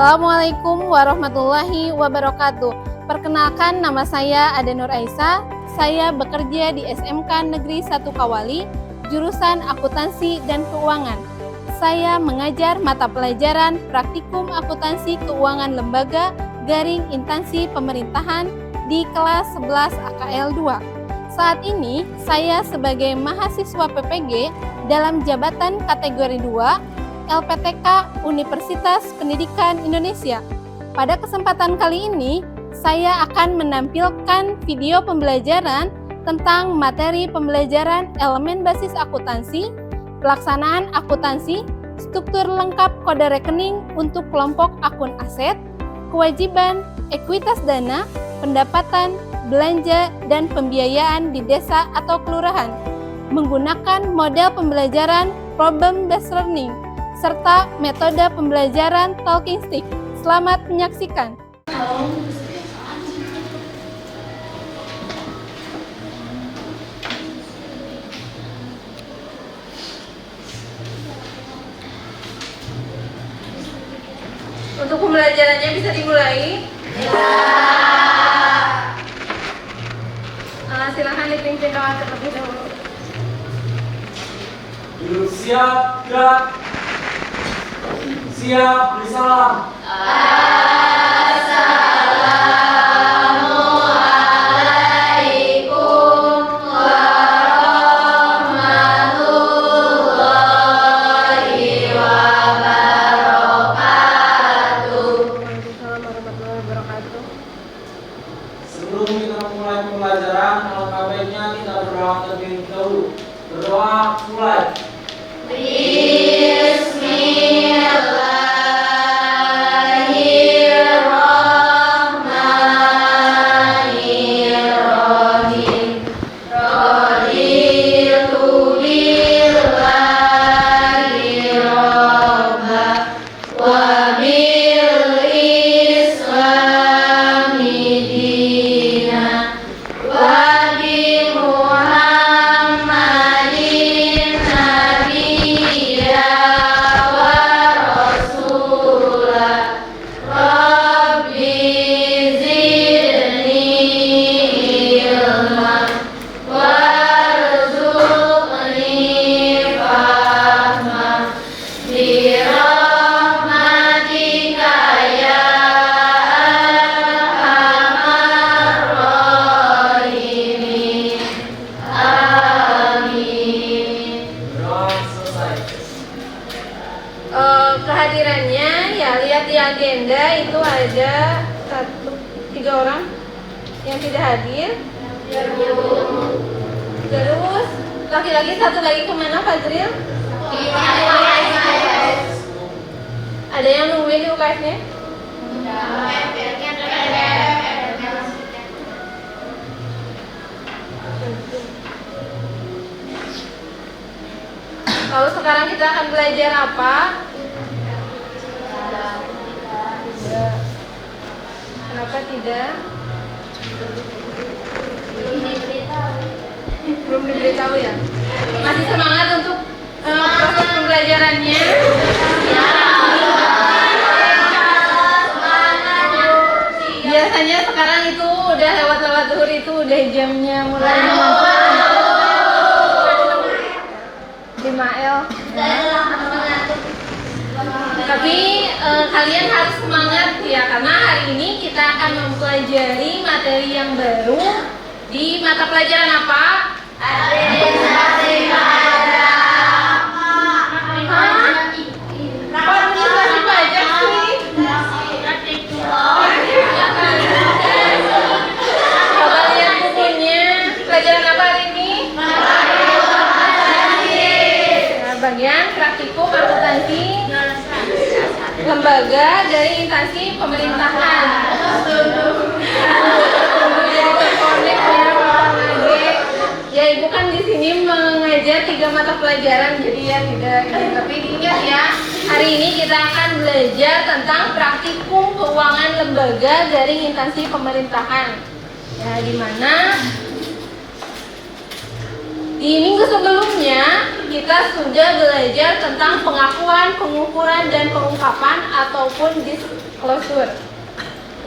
Assalamualaikum warahmatullahi wabarakatuh. Perkenalkan, nama saya Ade Nur Aisyah. Saya bekerja di SMK Negeri 1 Kawali, jurusan Akuntansi dan Keuangan. Saya mengajar mata pelajaran Praktikum Akuntansi Keuangan Lembaga garing Instansi Pemerintahan di kelas 11 AKL 2. Saat ini saya sebagai mahasiswa PPG dalam jabatan kategori 2 LPTK Universitas Pendidikan Indonesia. Pada kesempatan kali ini, saya akan menampilkan video pembelajaran tentang materi pembelajaran elemen basis akuntansi, pelaksanaan akuntansi, struktur lengkap kode rekening untuk kelompok akun aset, kewajiban, ekuitas dana, pendapatan, belanja, dan pembiayaan di desa atau kelurahan, menggunakan model pembelajaran problem based learning, serta metode pembelajaran talking stick. Selamat menyaksikan. Untuk pembelajarannya bisa dimulai? Ya. Silakan dipimpin doa terlebih dahulu. Duduk siap, gerak. Siap, beri salam. Assalamualaikum warahmatullahi wabarakatuh. Waalaikumsalam warahmatullahi wabarakatuh. Sebelum kita memulai pembelajaran, alangkah baiknya kita berdoa terlebih dahulu. Berdoa mulai. Bismillahirrahmanirrahim. Raditu billahi robba wa bil islami dina wa bi Muhammadin nabiyya wa rasulah. Rabbi zidni ilma warzuqni fahma birahmatika ya arhamar rahimin. Amin. Berdoa selesai. Kehadirannya ya, lihat di agenda itu ada 3 orang yang tidak hadir. Terus laki-laki satu lagi kemana, Fazril? Ada yang nungguin di UKS-nya? Lalu sekarang kita akan belajar apa? Tidak. Kenapa tidak? Belum diberitahu ya? Masih semangat untuk proses pembelajarannya? Biasanya sekarang itu udah lewat zuhur, itu udah jamnya mulai di Mael. Tapi kalian harus semangat ya, karena hari ini kita akan mempelajari materi yang baru di mata pelajaran apa? Administrasi pajak sih. Coba lihat bukunya. Pelajaran apa hari ini? Bagian praktikum akuntansi lembaga dari instansi pemerintahan. Jadi terkonek ya, ya ibu kan di sini mengajar 3 mata pelajaran, jadi ya tidak. Tapi ingat ya, hari ini kita akan belajar tentang praktikum keuangan lembaga dari instansi pemerintahan. Ya, di mana di minggu sebelumnya kita sudah belajar tentang pengakuan, pengukuran, dan pengungkapan ataupun closure.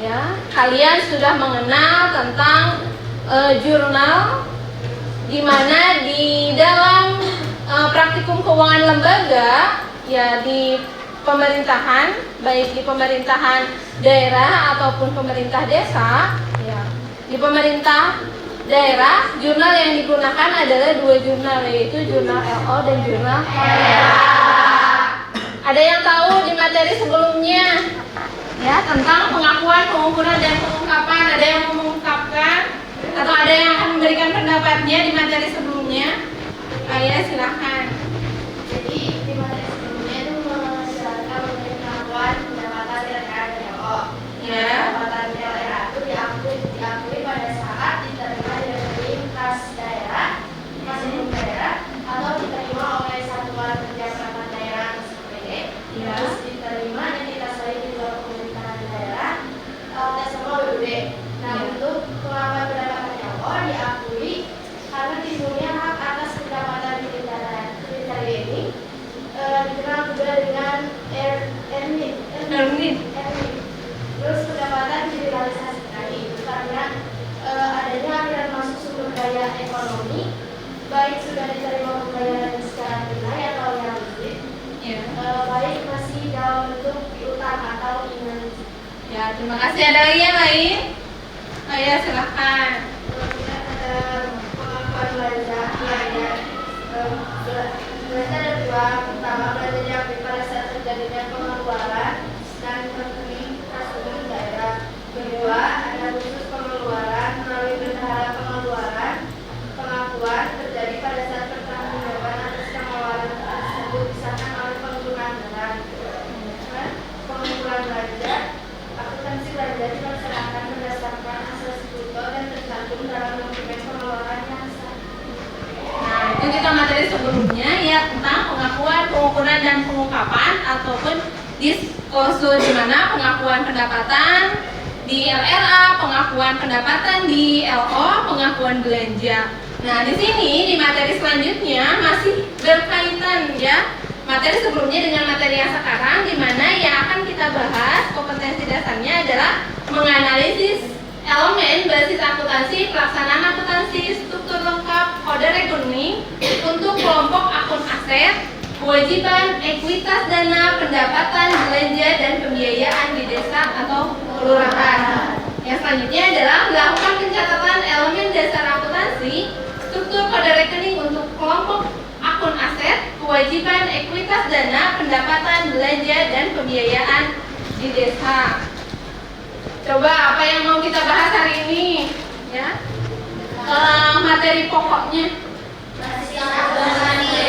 Ya, kalian sudah mengenal tentang jurnal, di mana di dalam praktikum keuangan lembaga, ya di pemerintahan, baik di pemerintahan daerah ataupun pemerintah desa, ya di pemerintah daerah, jurnal yang digunakan adalah dua jurnal, yaitu jurnal LO dan jurnal LA. Ada yang tahu di materi sebelumnya ya tentang pengakuan, pengukuran, dan pengungkapan? Ada yang mengungkapkan atau ada yang akan memberikan pendapatnya di materi sebelumnya? Ya, silahkan. Jadi di materi sebelumnya itu menjelaskan mengenai pengakuan pendapatan LRA dan LO. Ya. Pendapatan LRA itu diakui pada saat diterima dari kas daerah, kas umum daerah, atau diterima oleh satuan kerja perangkat daerah atau SPD. Ya. Terus diterima dan ditasari di luar pemerintahan daerah, sama BUD. Nah, untuk pengakuan pendapatan LO diakui karena timbulnya hak atas pendapatan militer ini dikenal juga dengan earning. Terus pendapatan direalisasikan itu karena adanya aliran masuk sumber daya ekonomi, baik sudah diterima pembayaran secara tunai atau yang liquid, baik masih dalam bentuk piutang atau iman. Ya, terima kasih. Ada lagi yang lain? Oh ya, silahkan. Kemudian ada pengakuan belanja. Belanja ada dua. Pertama, belanja diakui pada saat terjadinya pengeluaran dan rekening kas umum daerah. Kedua, ada khusus pengeluaran melalui bendahara pengeluaran. Pengakuan terjadi pada saat pertanggungjawaban atas pengeluaran tersebut disahkan oleh pengguna anggaran. Pengumpulan belanja, akuntansi belanja dilaksanakan berdasarkan asas bruto dan tercantum dalam dokumen pengeluaran yang sah. Nah, itu kita materi sebelumnya ya tentang pengakuan, pengukuran, dan pengungkapan ataupun disclosure, di mana pengakuan pendapatan di LRA, pengakuan pendapatan di LO, pengakuan belanja. Nah, di sini di materi selanjutnya masih berkaitan ya materi sebelumnya dengan materi yang sekarang, di mana yang akan kita bahas kompetensi dasarnya adalah menganalisis elemen basis akuntansi, pelaksanaan akuntansi, struktur lengkap, kode rekening untuk kelompok akun aset, kewajiban, ekuitas dana, pendapatan, belanja, dan pembiayaan di desa atau kelurahan. Yang selanjutnya adalah melakukan pencatatan elemen dasar akuntansi, struktur kode rekening untuk kelompok akun aset, kewajiban, ekuitas dana, pendapatan, belanja, dan pembiayaan di desa. Coba apa yang mau kita bahas hari ini? Ya, materi pokoknya. Basis akuntansi.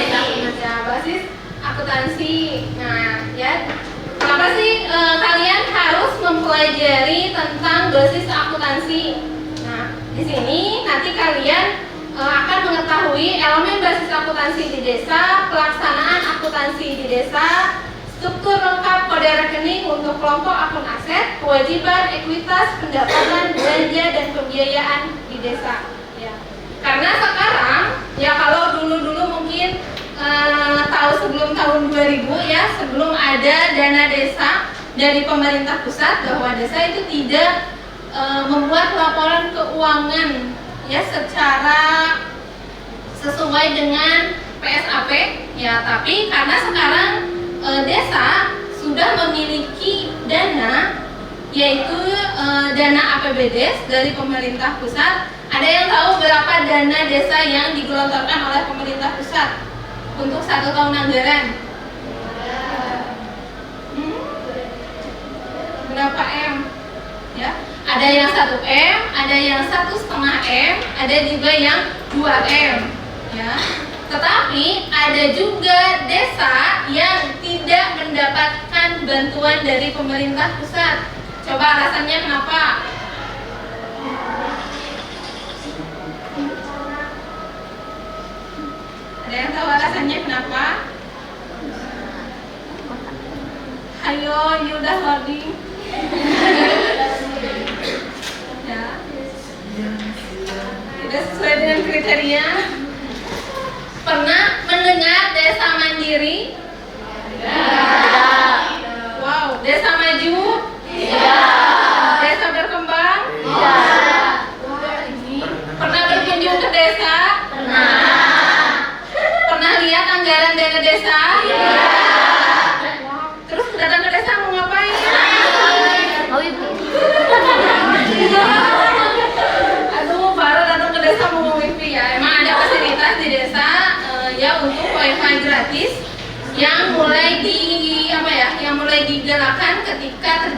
Ya, basis akuntansi. Nah, ya, kenapa sih kalian harus mempelajari tentang basis akuntansi? Nah, di sini nanti kalian akan mengetahui elemen basis akuntansi di desa, pelaksanaan akuntansi di desa, struktur lengkap kode rekening untuk kelompok akun aset, kewajiban, ekuitas, pendapatan, belanja, dan pembiayaan di desa. Ya. Karena sekarang, ya kalau dulu-dulu mungkin tahu sebelum tahun 2000 ya, sebelum ada dana desa dari pemerintah pusat, bahwa desa itu tidak membuat laporan keuangan ya secara sesuai dengan PSAP ya, tapi karena sekarang desa sudah memiliki dana, yaitu dana APBDes dari pemerintah pusat. Ada yang tahu berapa dana desa yang digelontorkan oleh pemerintah pusat untuk 1 tahun anggaran? Berapa M? Ya, ada yang 1 M, ada yang 1,5 M, ada juga yang 2 M. Ya. Tetapi ada juga desa yang tidak mendapatkan bantuan dari pemerintah pusat. Coba alasannya kenapa? Ada yang tahu alasannya kenapa? Ayo, you udah loading. Ya. Tidak sesuai dengan kriteria. Pernah mendengar desa mandiri? Tidak. Wow, desa maju?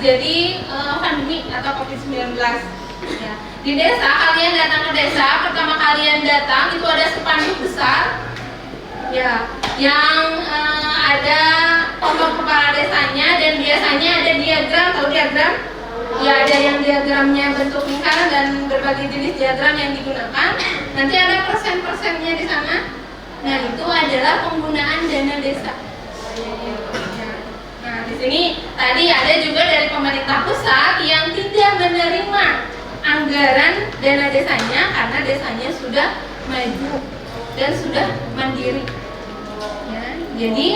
jadi pandemi atau COVID-19. Ya. Di desa, kalian datang ke desa, pertama kalian datang itu ada spanduk besar, ya, yang ada tokoh kepala desanya dan biasanya ada diagram, tahu diagram? Ya, ada yang diagramnya bentuk lingkaran dan berbagai jenis diagram yang digunakan. Nanti ada persen-persennya di sana. Nah, itu adalah penggunaan dana desa. Nah, di sini tadi ada juga dari pemerintah pusat yang tidak menerima anggaran dana desanya karena desanya sudah maju dan sudah mandiri. Ya, jadi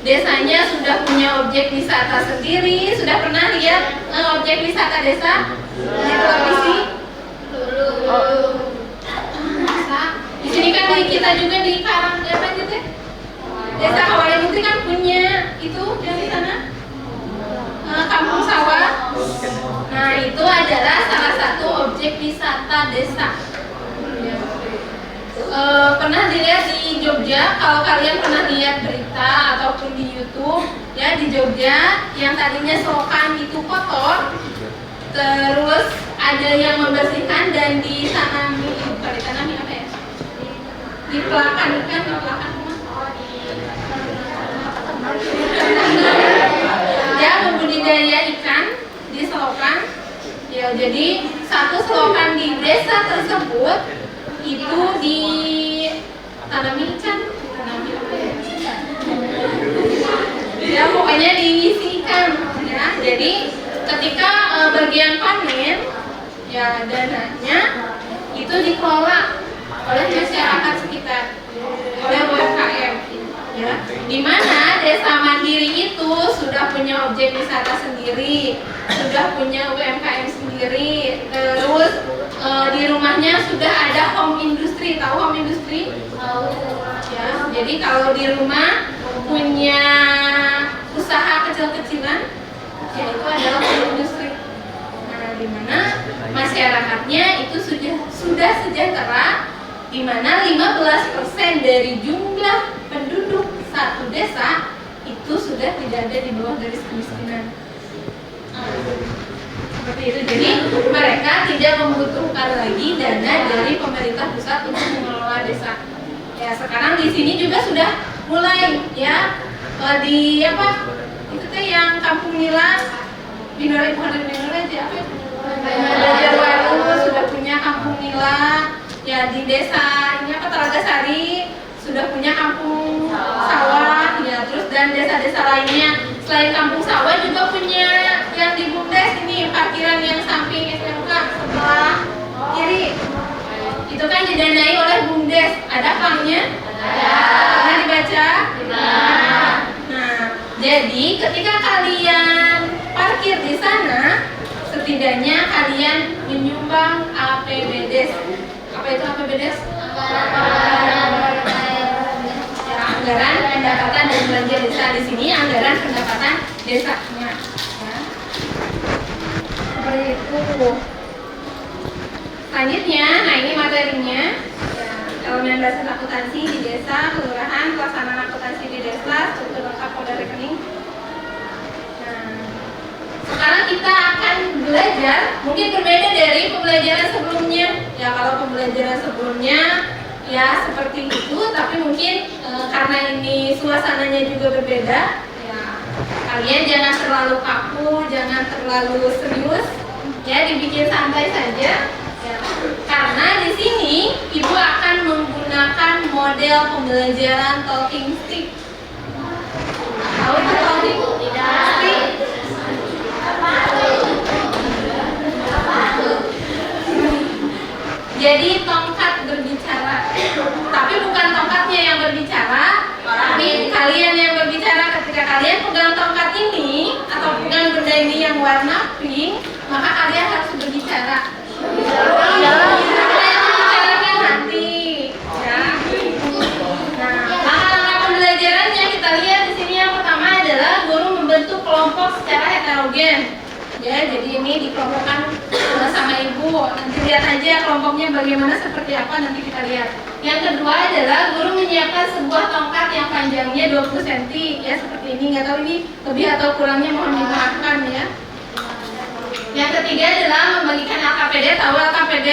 desanya sudah punya objek wisata sendiri. Sudah pernah lihat objek wisata desa di televisi? Di sini kan kita juga di Karang apa gitu? Desa Kawali Mukti kan punya itu yang di sana kampung sawah. Nah, itu adalah salah satu objek wisata desa. Pernah dilihat di Jogja, kalau kalian pernah lihat berita ataupun di YouTube, ya di Jogja yang tadinya selokan itu kotor, terus ada yang membersihkan dan ditanami, bukan ditanami apa ya? Dipelakan ikan, dipelakan ya, membudidaya ikan di selokan. Ya, jadi satu selokan di desa tersebut itu ditanami ikan, ditanami apa ya, pokoknya diisi ikan ya. Jadi ketika bagian panen ya, dananya itu dikelola oleh masyarakat sekitar, oleh UMKM ya, di mana desa mandiri itu sudah punya objek wisata sendiri, sudah punya UMKM sendiri, terus di rumahnya sudah ada home industry. Tahu home industry? Ya, jadi kalau di rumah punya usaha kecil-kecilan, ya itu adalah home industry. Nah, di mana masyarakatnya itu sudah sejahtera, di mana 15% dari jumlah penduduk satu desa itu sudah tidak ada di bawah garis kemiskinan. Seperti itu. Jadi mereka tidak membutuhkan lagi dana dari pemerintah pusat untuk mengelola desa. Ya, sekarang di sini juga sudah mulai ya di apa? Itu teh yang Kampung Nila, Binore bukan Binore aja apa? Belajar baru sudah punya Kampung Nila. Ya, di desa ini apa, Telaga Sari sudah punya kampung sawah ya, terus dan desa-desa lainnya selain kampung sawah juga punya yang di Bumdes ini, parkiran yang samping SMK sebelah kiri itu kan didanai oleh Bumdes. Ada banknya? Ada. Pernah dibaca? Nah, jadi ketika kalian parkir di sana, setidaknya kalian menyumbang APBDes. Apa itu APBDes? Ya, anggaran pendapatan dan belanja desa. Di sini anggaran pendapatan desanya. Ya. Seperti itu. Selanjutnya, nah ini materinya. Ya, elemen dasar akuntansi di desa, kelurahan, pelaksanaan akuntansi di desa, struktur lengkap kode rekening. Sekarang kita akan belajar, mungkin berbeda dari pembelajaran sebelumnya. Ya, kalau pembelajaran sebelumnya ya seperti itu, tapi mungkin karena ini suasananya juga berbeda, ya kalian jangan terlalu kaku, jangan terlalu serius, ya dibikin santai saja. Ya, karena di sini ibu akan menggunakan model pembelajaran talking stick. Tahu itu talking stick? Jadi tongkat berbicara, tapi bukan tongkatnya yang berbicara, tapi kalian yang berbicara. Ketika kalian pegang tongkat ini atau pegang benda ini yang warna pink, maka kalian harus berbicara. Kalian membicarakan nanti, ya. Nah, langkah-langkah pembelajarannya kita lihat di sini. Yang pertama adalah guru membentuk kelompok secara heterogen. Ya, jadi ini dikelompokkan sama ibu. Nanti lihat aja kelompoknya bagaimana, seperti apa, nanti kita lihat. Yang kedua adalah guru menyiapkan sebuah tongkat yang panjangnya 20 cm, ya seperti ini. Nggak tahu ini lebih atau kurangnya, mohon dimaafkan ya. Yang ketiga adalah membagikan LKPD. Tahu LKPD?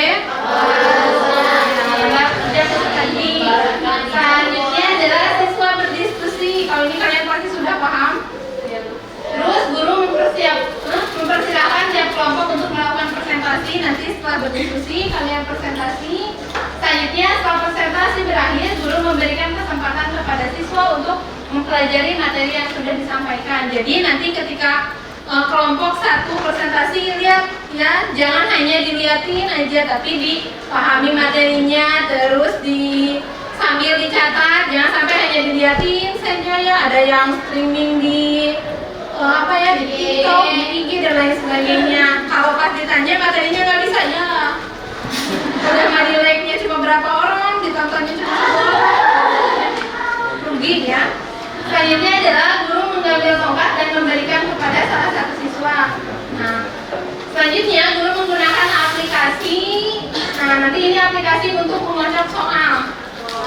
Lembar kerja khusus tadi. Selanjutnya adalah siswa berdiskusi. Kalau ini kalian pasti sudah paham. Terus guru mempersilahkan tiap kelompok untuk melakukan presentasi. Nanti setelah berdiskusi kalian presentasi. Selanjutnya setelah presentasi berakhir, guru memberikan kesempatan kepada siswa untuk mempelajari materi yang sudah disampaikan. Jadi nanti ketika kelompok satu presentasi, lihat ya, jangan hanya dilihatin aja, tapi dipahami materinya, terus sambil dicatat, jangan sampai hanya dilihatin saja ya. Ada yang streaming di di TikTok, di IG dan lain sebagainya. Kalau pas ditanya materinya nggak bisa ya. Udah nggak di like-nya cuma berapa orang, ditontonnya cuma 1 orang, rugi ya. Selanjutnya adalah guru mengambil tongkat dan memberikan kepada salah satu siswa. Nah, selanjutnya guru menggunakan aplikasi. Nah, nanti ini aplikasi untuk mengocok soal.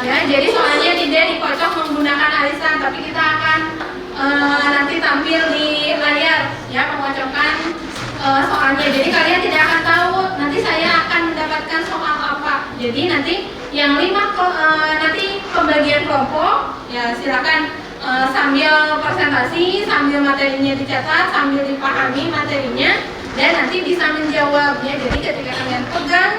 Ya, jadi soalnya tidak dikocok menggunakan arisan, tapi kita akan nanti tampil di layar ya pengocokan soalnya. Jadi kalian tidak akan tahu nanti saya akan mendapatkan soal apa. Jadi nanti yang 5 nanti pembagian kelompok ya, silakan sambil presentasi, sambil materinya dicatat, sambil dipahami materinya, dan nanti bisa menjawabnya. Jadi ketika kalian pegang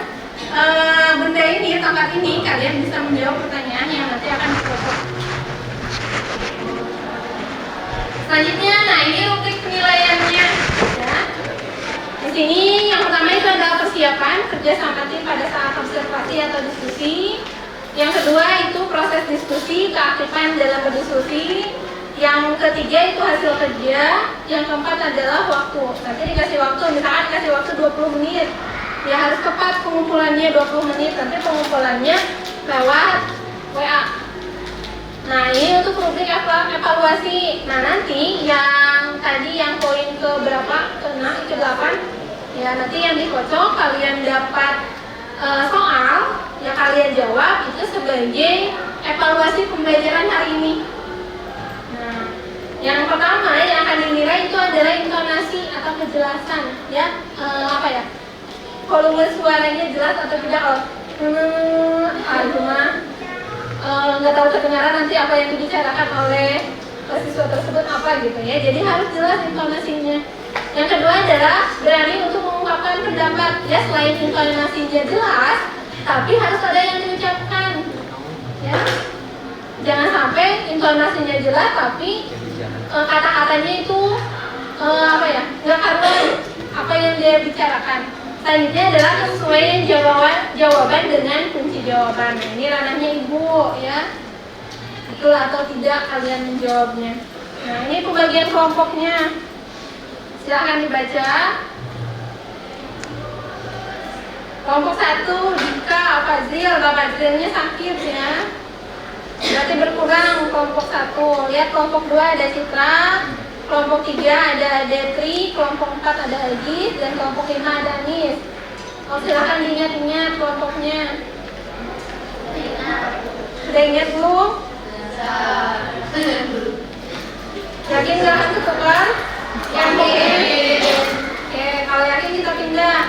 benda ini, tongkat ini, kalian bisa menjawab pertanyaan yang nanti akan dikocok. Selanjutnya, nah ini rubrik penilaiannya. Ya. Di sini yang pertama itu adalah persiapan kerja sama tim pada saat observasi atau diskusi. Yang kedua itu proses diskusi, keaktifan dalam berdiskusi. Yang ketiga itu hasil kerja. Yang keempat adalah waktu. Nanti dikasih waktu, misalkan dikasih waktu 20 menit. Ya harus tepat pengumpulannya 20 menit. Nanti pengumpulannya lewat WA. Nah ini untuk rubrik evaluasi. Nah nanti yang tadi yang poin ke berapa? Ke 8. Ya nanti yang dikocok kalian dapat soal yang kalian jawab itu sebagai evaluasi pembelajaran hari ini. Nah yang pertama yang akan dinilai itu adalah intonasi atau kejelasan ya, volume suaranya jelas atau tidak. Nggak tahu kedengaran nanti apa yang dibicarakan oleh siswa tersebut apa gitu ya. Jadi harus jelas intonasinya. Yang kedua adalah berani untuk mengungkapkan pendapat ya, selain intonasinya jelas, tapi harus ada yang diucapkan ya. Jangan sampai intonasinya jelas tapi kata-katanya itu nggak karuan apa yang dia bicarakan. Selanjutnya adalah sesuai jawaban dengan kunci jawaban. Nah, ini ranahnya ibu ya, betul atau tidak kalian menjawabnya. Nah ini pembagian kelompoknya, silahkan dibaca. Kelompok 1 Dika, Fazil, Bapak Fazilnya sakit ya, berarti berkurang kelompok 1. Lihat kelompok 2 ada Citra, kelompok 3 ada Detri, kelompok 4 ada Agis, dan kelompok 5 ada Anis. Silahkan diingat-ingat kelompoknya. Sudah ingat belum? Yakin nggak akan ketukar? Yakin? Oke, kalau yakin kita pindah.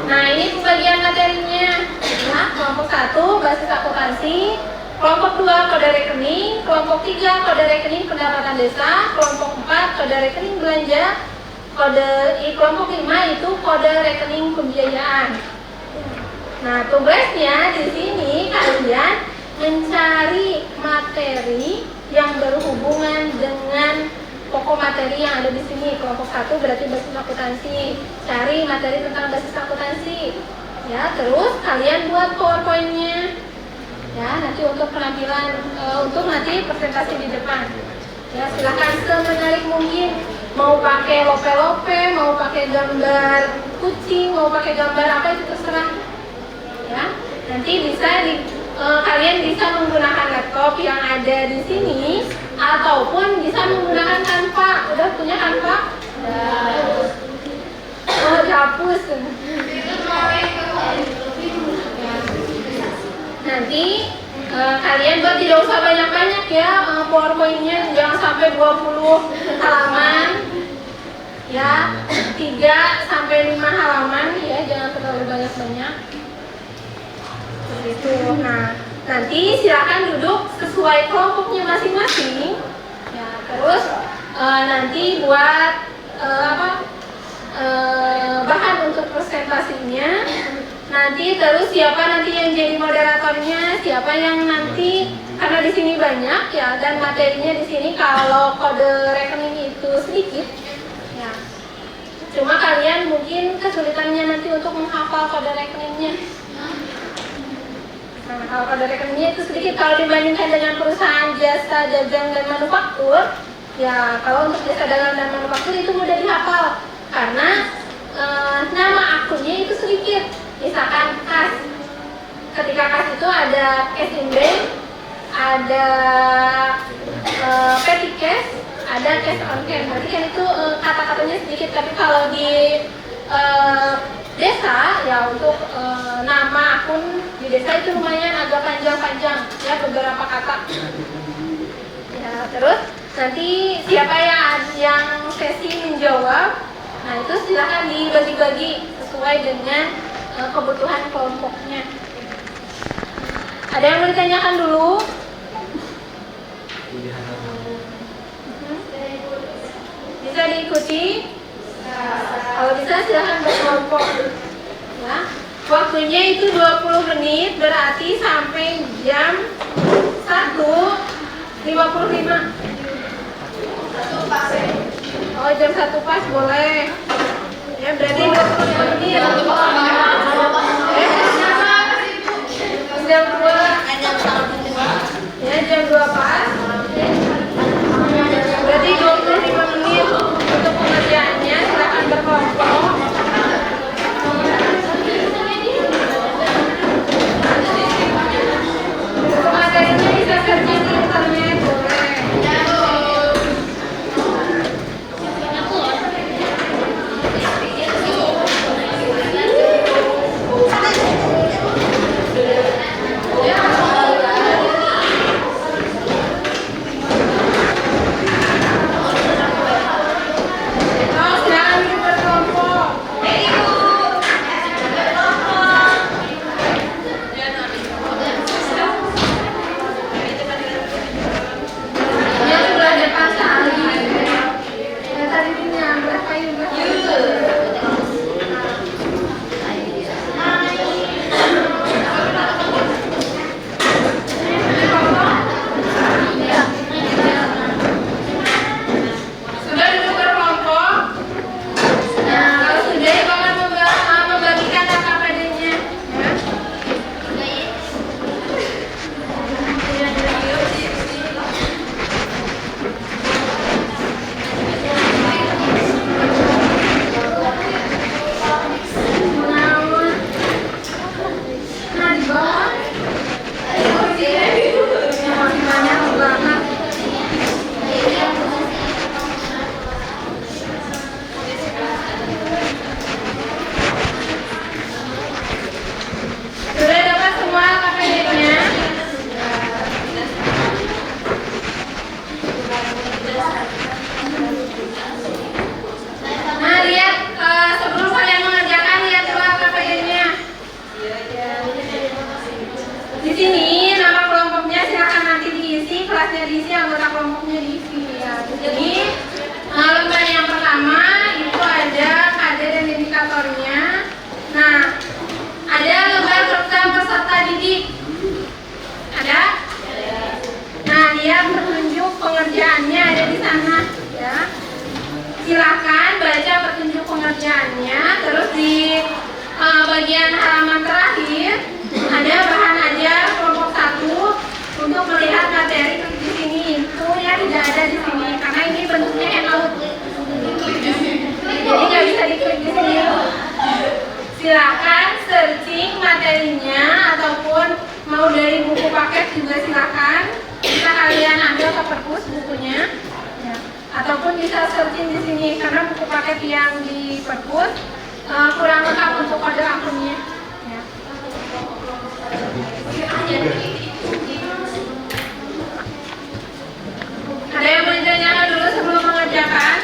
Nah ini pembagian materinya. Nah, kelompok 1 basis akuntansi, kelompok 2 kode rekening, kelompok 3 kode rekening pendapatan desa, kelompok 4 kode rekening belanja, kelompok 5 itu kode rekening pembiayaan. Nah tugasnya di sini kalian mencari materi yang berhubungan dengan pokok materi yang ada di sini. Kelompok 1 berarti basis akuntansi, cari materi tentang basis akuntansi. Ya, terus kalian buat PowerPoint-nya. Ya, nanti untuk penampilan, untuk nanti presentasi di depan. Ya, silahkan semenarik mungkin. Mau pakai lope-lope, mau pakai gambar kucing, mau pakai gambar apa itu terserah. Ya, nanti kalian bisa menggunakan laptop yang ada di sini ataupun bisa menggunakan Canva. Udah punya Canva? Oh, dihapus. Nanti kalian buat tidak usah banyak-banyak ya PowerPoint-nya, jangan sampai 20 halaman. ya 3 sampai 5 halaman ya, jangan terlalu banyak-banyak. Seperti itu. Nah, nanti silakan duduk sesuai kelompoknya masing-masing. Ya, terus nanti buat bahan untuk presentasinya. Nanti terus siapa nanti yang jadi moderatornya, siapa yang nanti, karena di sini banyak ya, dan materinya di sini kalau kode rekening itu sedikit ya. Cuma kalian mungkin kesulitannya nanti untuk menghafal kode rekeningnya. Nah, kalau kode rekeningnya itu sedikit kalau dibandingkan dengan perusahaan jasa dagang dan manufaktur, ya kalau untuk jasa dagang dan manufaktur itu mudah dihafal karena nama akunnya itu sedikit. Misalkan kas, ketika kas itu ada cash in bank, ada petty cash, ada cash on hand. Berarti kan itu kata-katanya sedikit. Tapi kalau di desa ya untuk nama akun di desa itu lumayan agak panjang-panjang ya, beberapa kata. Ya, terus nanti siapa yang sesi menjawab, nah itu silakan dibagi-bagi sesuai dengan kebutuhan kelompoknya. Ada yang mau ditanyakan dulu? Bisa diikuti? Kalau bisa silahkan berkelompok. Ya. Waktunya itu 20 menit, berarti sampai jam 1:55. Oh, jam 1 pas boleh. Ya, berarti 25 menit. Jam 2. Ya, jam 2 pas. Berarti 25 menit untuk pengerjaannya, silakan berkelompok. Untuk materinya bisa searching di internet, boleh. Pengerjaannya ada di sana ya. Silakan baca petunjuk pengerjaannya. Terus di bagian halaman terakhir ada bahan ajar kelompok 1 untuk melihat materi di sini. Itu ya tidak ada di sini karena ini bentuknya handout. Jadi nggak bisa diklik di sini. Silakan searching materinya ataupun mau dari buku paket juga silakan. Bisa kalian ambil ke perpus bukunya, ya. Ataupun bisa searching di sini karena buku paket yang di perpus kurang lengkap untuk kode akunnya. Ya. Ada yang mau ditanyakan dulu sebelum mengerjakan?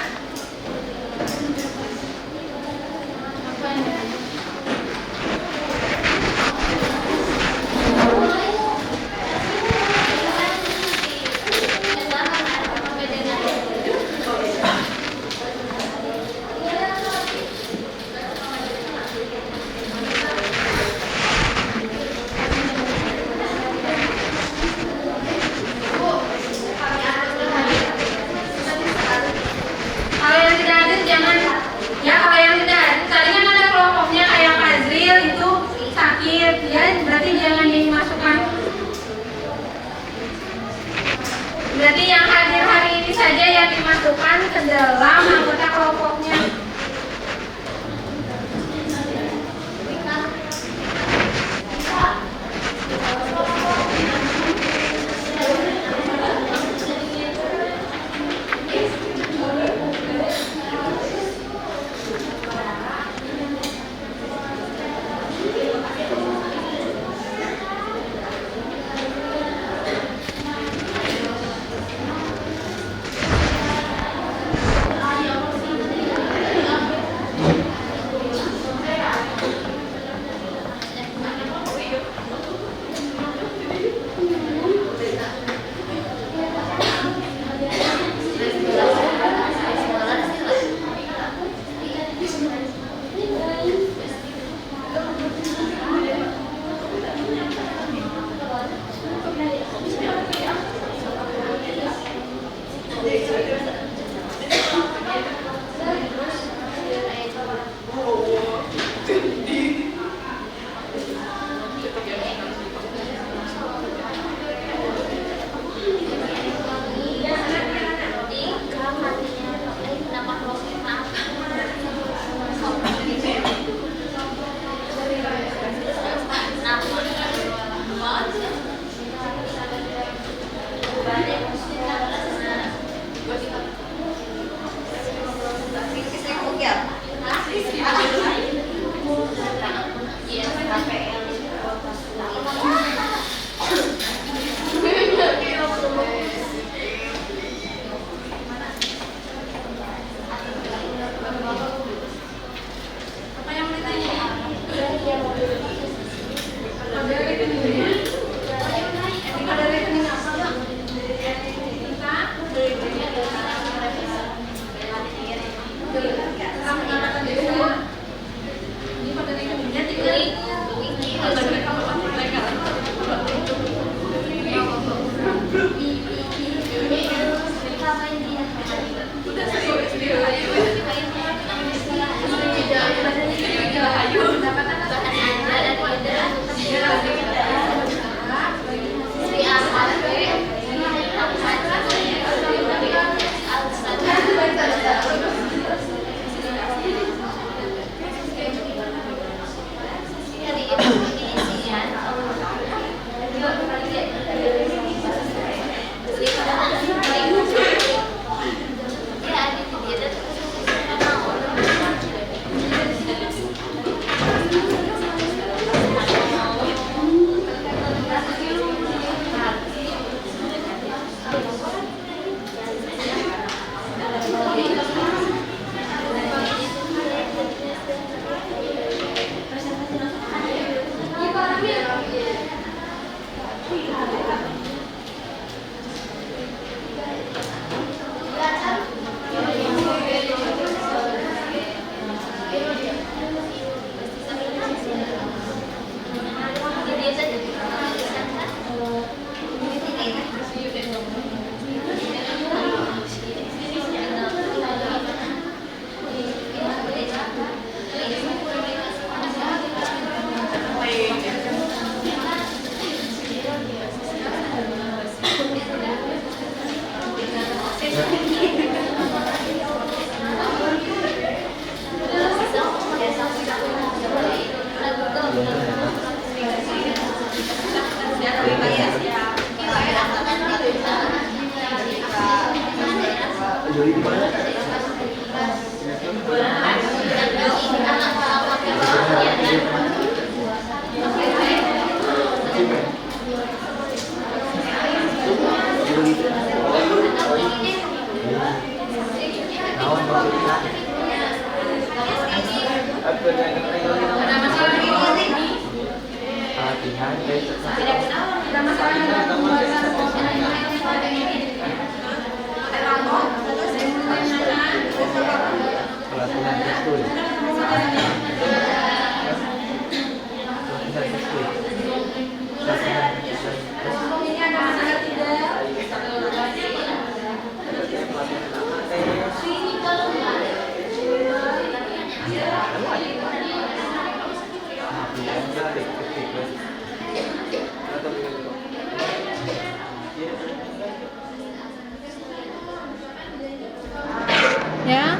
Ya,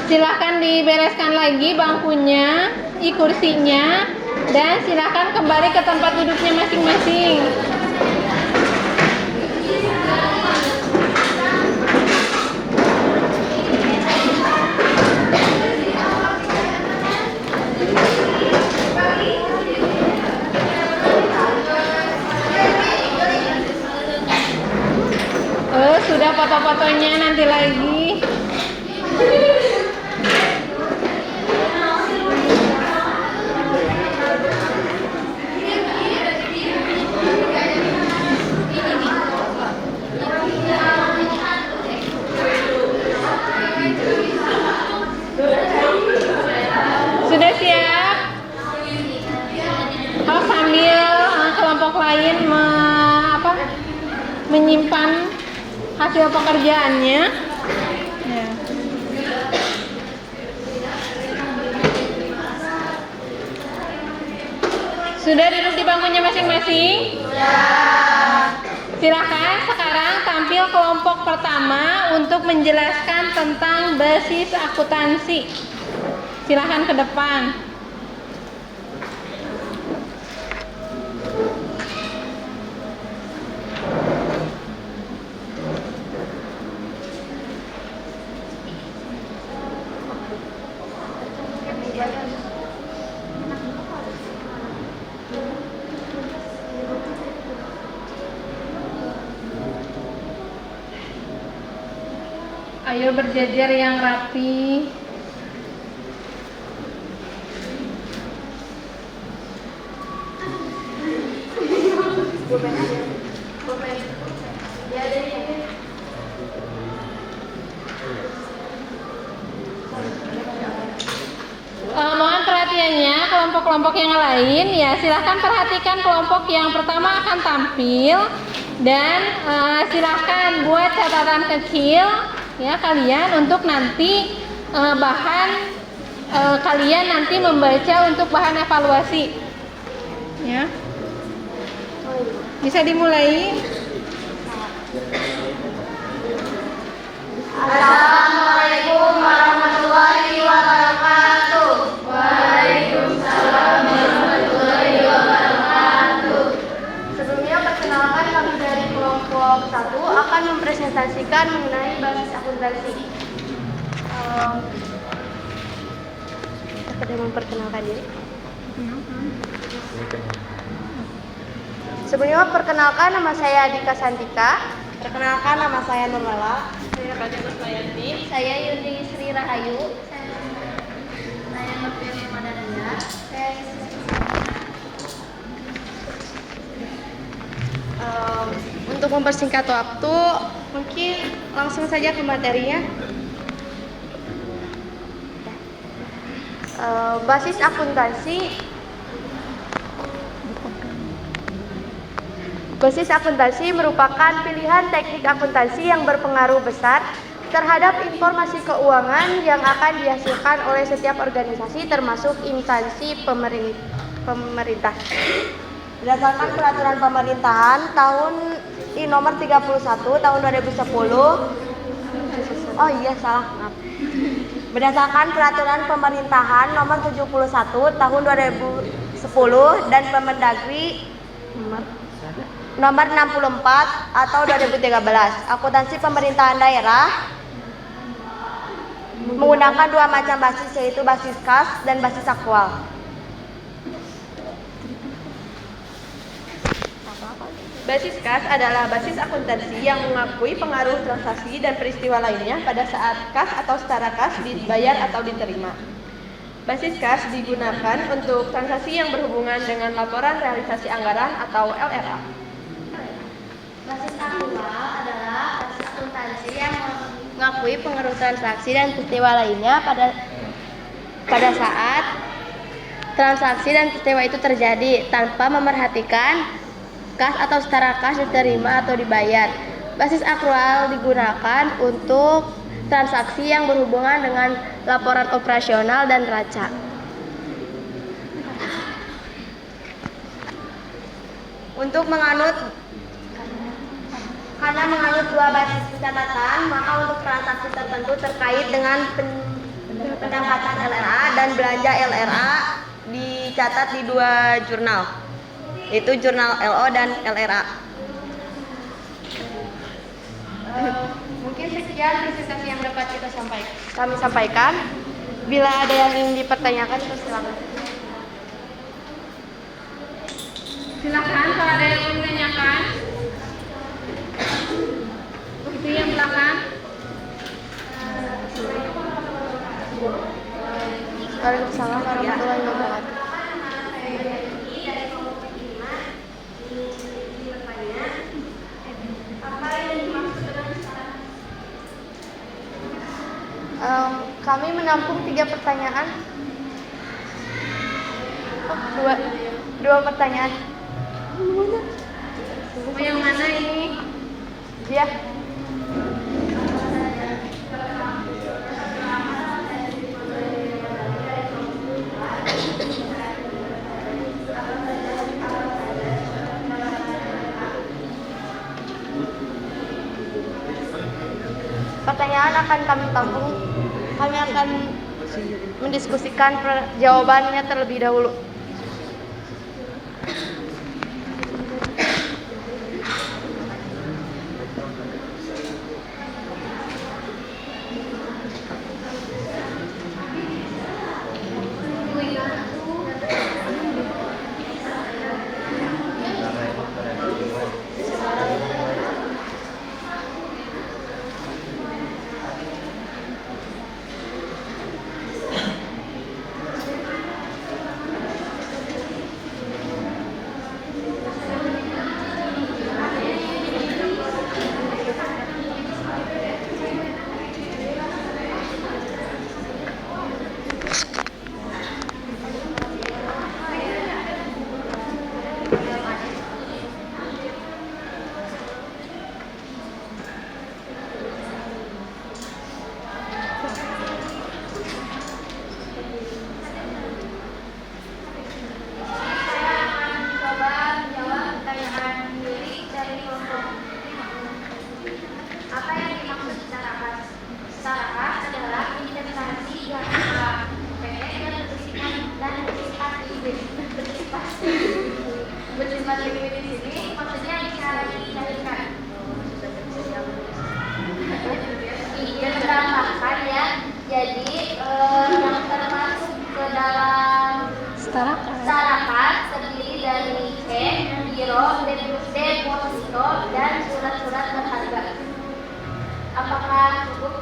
silahkan dibereskan lagi bangkunya, kursinya, dan silahkan kembali ke tempat duduknya masing-masing. Sudah foto-fotonya nanti lagi. Sudah siap? Kalau sambil kelompok lain menyimpan hasil pekerjaannya. Ya. Sudah duduk di bangkunya masing-masing? Ya. Silakan sekarang tampil kelompok pertama untuk menjelaskan tentang basis akuntansi. Silakan ke depan. Ayo berjajar yang rapi. Pulpen aja. Pulpen. Ya ada ini. Mohon perhatiannya kelompok-kelompok yang lain ya, silahkan perhatikan kelompok yang pertama akan tampil dan silahkan buat catatan kecil ya kalian untuk nanti bahan kalian nanti membaca untuk bahan evaluasi ya. Bisa dimulai. Assalamualaikum warahmatullahi wabarakatuh. Waalaikumsalam warahmatullahi wabarakatuh. Sebelumnya perkenalkan, kami dari kelompok 1 akan mempresentasikan mengenai basis akuntansi. Kita memperkenalkan diri. Sebelumnya perkenalkan, nama saya Dika Santika. Perkenalkan, nama saya Nurmala. Saya Raja Kusmayati. Saya Yuni Sri Rahayu. Saya Nurfiri Madadanda. Untuk mempersingkat waktu, mungkin langsung saja ke materinya. Basis akuntansi. Basis akuntansi merupakan pilihan teknik akuntansi yang berpengaruh besar terhadap informasi keuangan yang akan dihasilkan oleh setiap organisasi termasuk instansi pemerintah. Berdasarkan peraturan pemerintahan nomor 31 tahun 2010. Oh iya, salah, maaf. Berdasarkan peraturan pemerintahan nomor 71 tahun 2010 dan Permendagri nomor 64 atau 2013, akuntansi pemerintahan daerah menggunakan dua macam basis, yaitu basis kas dan basis aktual. Basis kas adalah basis akuntansi yang mengakui pengaruh transaksi dan peristiwa lainnya pada saat kas atau setara kas dibayar atau diterima. Basis kas digunakan untuk transaksi yang berhubungan dengan laporan realisasi anggaran atau LRA. Basis aktual adalah basis akuntansi yang mengakui pengaruh transaksi dan peristiwa lainnya pada saat transaksi dan peristiwa itu terjadi tanpa memerhatikan kas atau setara kas diterima atau dibayar. Basis aktual digunakan untuk transaksi yang berhubungan dengan laporan operasional dan neraca. Karena menganut dua basis pencatatan, maka untuk transaksi tertentu terkait dengan pendapatan LRA dan belanja LRA dicatat di dua jurnal, yaitu jurnal LO dan LRA. Mungkin sekian presentasi yang dapat kami sampaikan. Bila ada yang ingin dipertanyakan, silakan. Silakan kalau ada yang ingin ditanyakan. Itu yang belakang. Waalaikumsalam warahmatullahi wabarakatuh. Kami menampung 3 pertanyaan. Dua pertanyaan. Yang mana ini? Ya. Pertanyaan akan kami tampung. Kami akan mendiskusikan jawabannya terlebih dahulu. di sini maksudnya cara dicarikan. Iya terambahkan ya. Jadi yang termasuk ke dalam Starakat terdiri dari cek, giro, deposito, dan surat-surat berharga. Apakah cukup?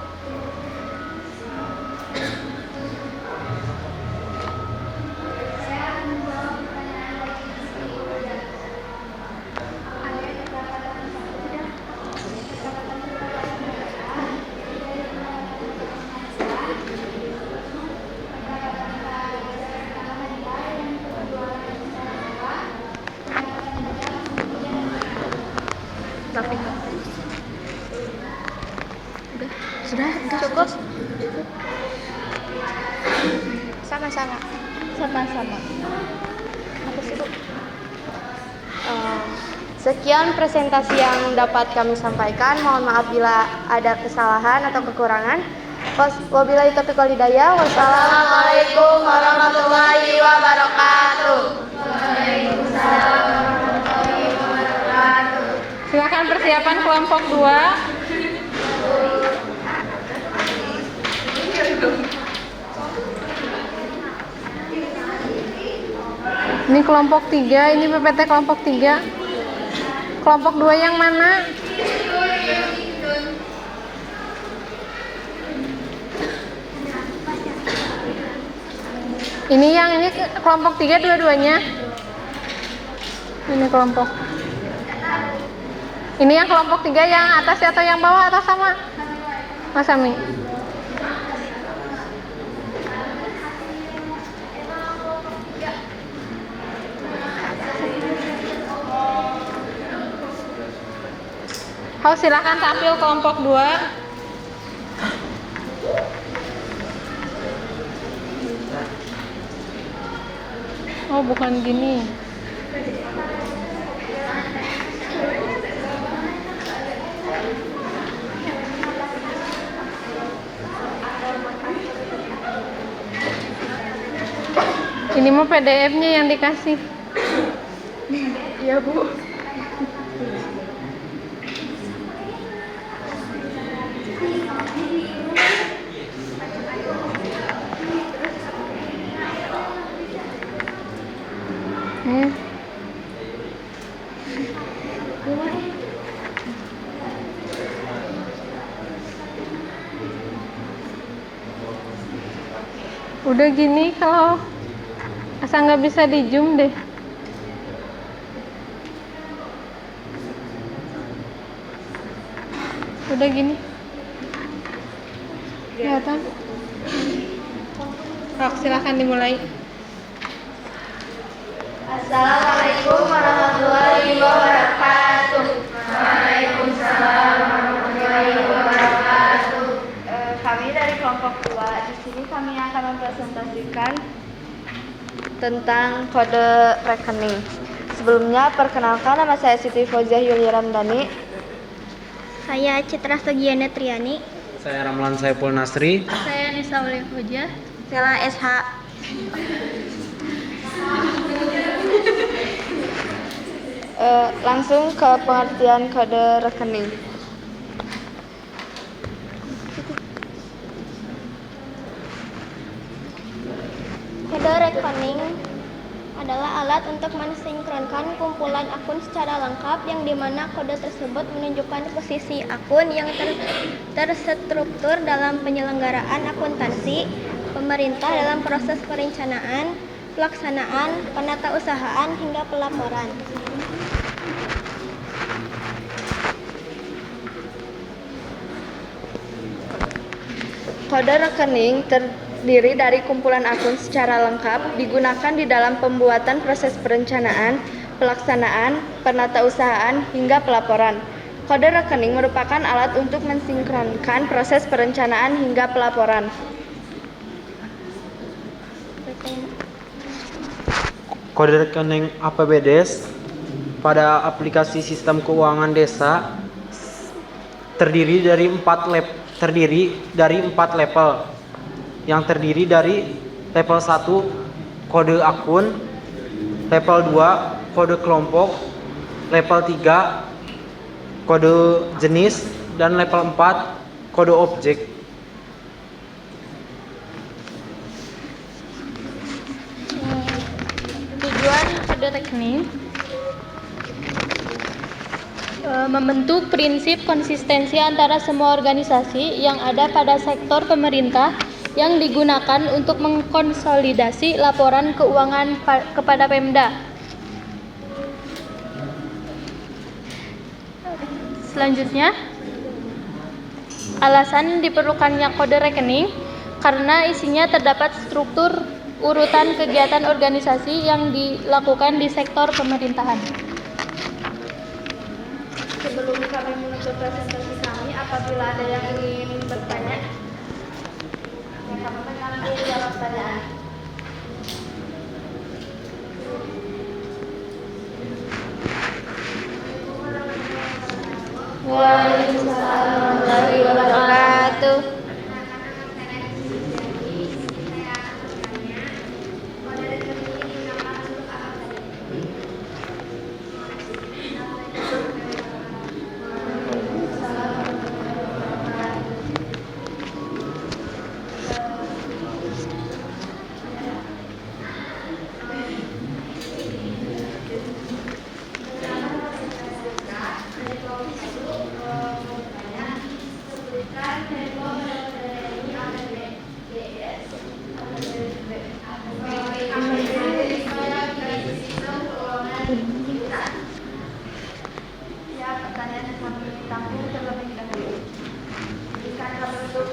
Sudah Cukup? sama-sama. Aku cukup. Sekian presentasi yang dapat kami sampaikan. Mohon maaf bila ada kesalahan atau kekurangan. Wabillahi taufiq wal hidayah. Wassalamualaikum warahmatullahi wabarakatuh. Silakan persiapan kelompok 2. Ini kelompok 3, ini PPT kelompok 3. Kelompok 2 yang mana? Ini kelompok 3 dua-duanya. Ini kelompok. Ini yang kelompok 3 yang atas atau yang bawah atau sama? Mas Ami. Silakan tampil kelompok 2. Oh, bukan gini. Ini mau PDF-nya yang dikasih. Iya, Bu. Udah gini, kalau asal nggak bisa di zoom deh. Udah gini. Kelihatan? Rok, silakan dimulai. Assalamualaikum warahmatullahi wabarakatuh. Waalaikumsalam warahmatullahi wabarakatuh. Kami dari kelompok 2. Di sini kami akan mempresentasikan tentang kode rekening. Sebelumnya, perkenalkan, nama saya Siti Fauzia Yulia Ramdhani. Saya Citra Sugiana Triani. Saya Ramlan Saiful Nasri. Saya Nisa Ulil Hoja. Sela SH. Langsung ke pengertian kode rekening. Kode rekening adalah alat untuk mensinkronkan kumpulan akun secara lengkap, yang dimana kode tersebut menunjukkan posisi akun yang terstruktur dalam penyelenggaraan akuntansi pemerintah dalam proses perencanaan, pelaksanaan, penatausahaan, hingga pelaporan. Kode rekening terdiri dari kumpulan akun secara lengkap, digunakan di dalam pembuatan proses perencanaan, pelaksanaan, penatausahaan, hingga pelaporan. Kode rekening merupakan alat untuk mensinkronkan proses perencanaan hingga pelaporan. Kode rekening APBDes pada aplikasi sistem keuangan desa terdiri dari 4 level, yang terdiri dari level 1 kode akun, level 2 kode kelompok, level 3 kode jenis, dan level 4 kode objek. Tujuan kode rekening membentuk prinsip konsistensi antara semua organisasi yang ada pada sektor pemerintah yang digunakan untuk mengkonsolidasi laporan keuangan kepada Pemda. Selanjutnya, alasan diperlukannya kode rekening karena isinya terdapat struktur urutan kegiatan organisasi yang dilakukan di sektor pemerintahan. Sebelum kami menutup presentasi kami, apabila ada yang ingin bertanya, kami mengambil jawab pertanyaan. Waalaikumsalam warahmatullahi wabarakatuh. Ya, pertanyaan yang kami tampil terlebih dahulu. Jika kami untuk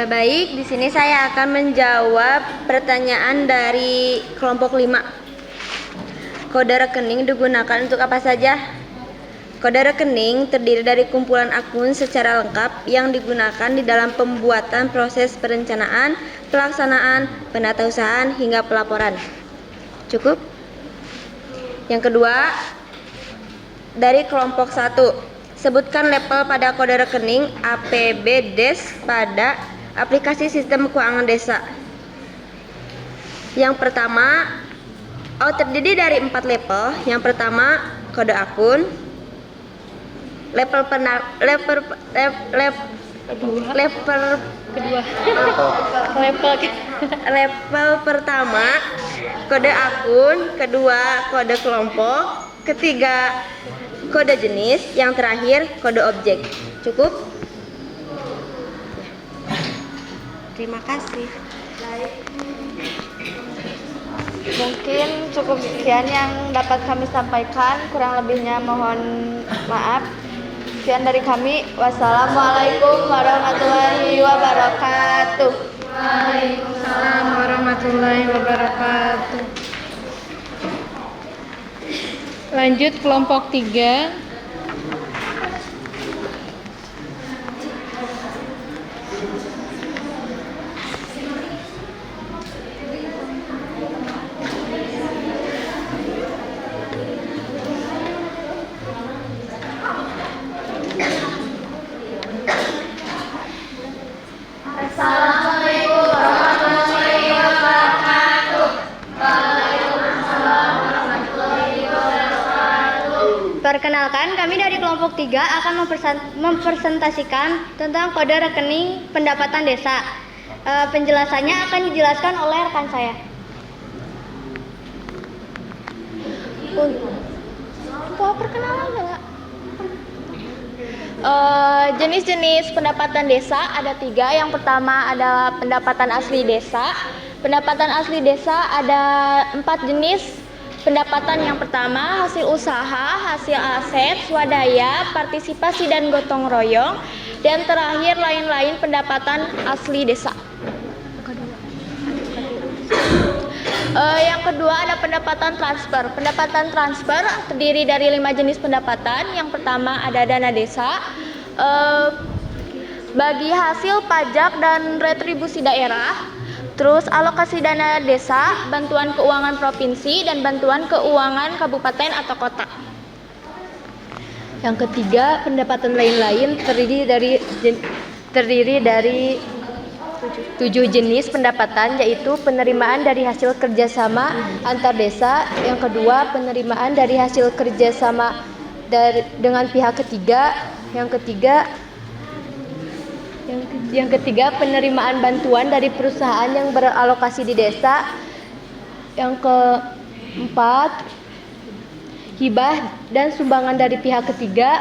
Baik, di sini saya akan menjawab pertanyaan dari kelompok 5. Kode rekening digunakan untuk apa saja? Kode rekening terdiri dari kumpulan akun secara lengkap yang digunakan di dalam pembuatan proses perencanaan, pelaksanaan, penatausahaan, hingga pelaporan. Cukup? Yang kedua, dari kelompok 1. Sebutkan level pada kode rekening APBDes pada aplikasi sistem keuangan desa. Yang pertama, terdiri dari 4 level. Yang pertama, kode akun. Level pertama, kode akun. Kedua, kode kelompok. Ketiga, kode jenis. Yang terakhir, kode objek. Cukup? Terima kasih. Mungkin cukup sekian yang dapat kami sampaikan, kurang lebihnya mohon maaf. Sekian dari kami. Wassalamualaikum warahmatullahi wabarakatuh. Waalaikumsalam warahmatullahi wabarakatuh. Lanjut kelompok 3. Assalamualaikum warahmatullahi wabarakatuh. Perkenalkan, kami dari kelompok 3 akan mempresentasikan tentang kode rekening pendapatan desa. Penjelasannya akan dijelaskan oleh rekan saya. Perkenalan enggak? Jenis-jenis pendapatan desa ada 3. Yang pertama adalah pendapatan asli desa. Pendapatan asli desa ada 4 jenis pendapatan. Yang pertama hasil usaha, hasil aset, swadaya, partisipasi dan gotong royong. Dan terakhir lain-lain pendapatan asli desa. Yang kedua ada pendapatan transfer. Pendapatan transfer terdiri dari 5 jenis pendapatan. Yang pertama ada dana desa, bagi hasil pajak dan retribusi daerah. Terus alokasi dana desa, bantuan keuangan provinsi dan bantuan keuangan kabupaten atau kota. Yang ketiga pendapatan lain-lain terdiri dari 7 jenis pendapatan, yaitu penerimaan dari hasil kerjasama antar desa. Yang kedua penerimaan dari hasil kerjasama dengan pihak ketiga. Yang ketiga penerimaan bantuan dari perusahaan yang beralokasi di desa. Yang keempat hibah dan sumbangan dari pihak ketiga.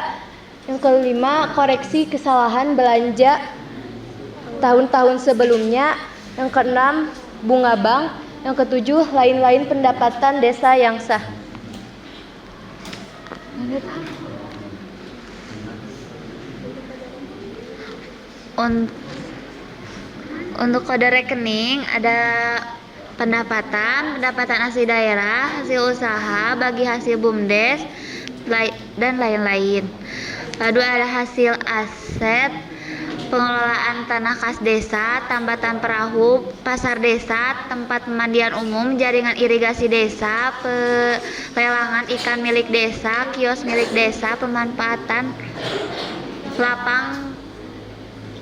Yang kelima koreksi kesalahan belanja tahun-tahun sebelumnya. Yang keenam bunga bank. Yang ketujuh lain-lain pendapatan desa yang sah. Untuk kode rekening ada pendapatan asli daerah, hasil usaha, bagi hasil BUMDes, dan lain-lain. Lalu ada hasil aset, pengelolaan tanah kas desa, tambatan perahu, pasar desa, tempat pemandian umum, jaringan irigasi desa, pelelangan ikan milik desa, kios milik desa, pemanfaatan lapang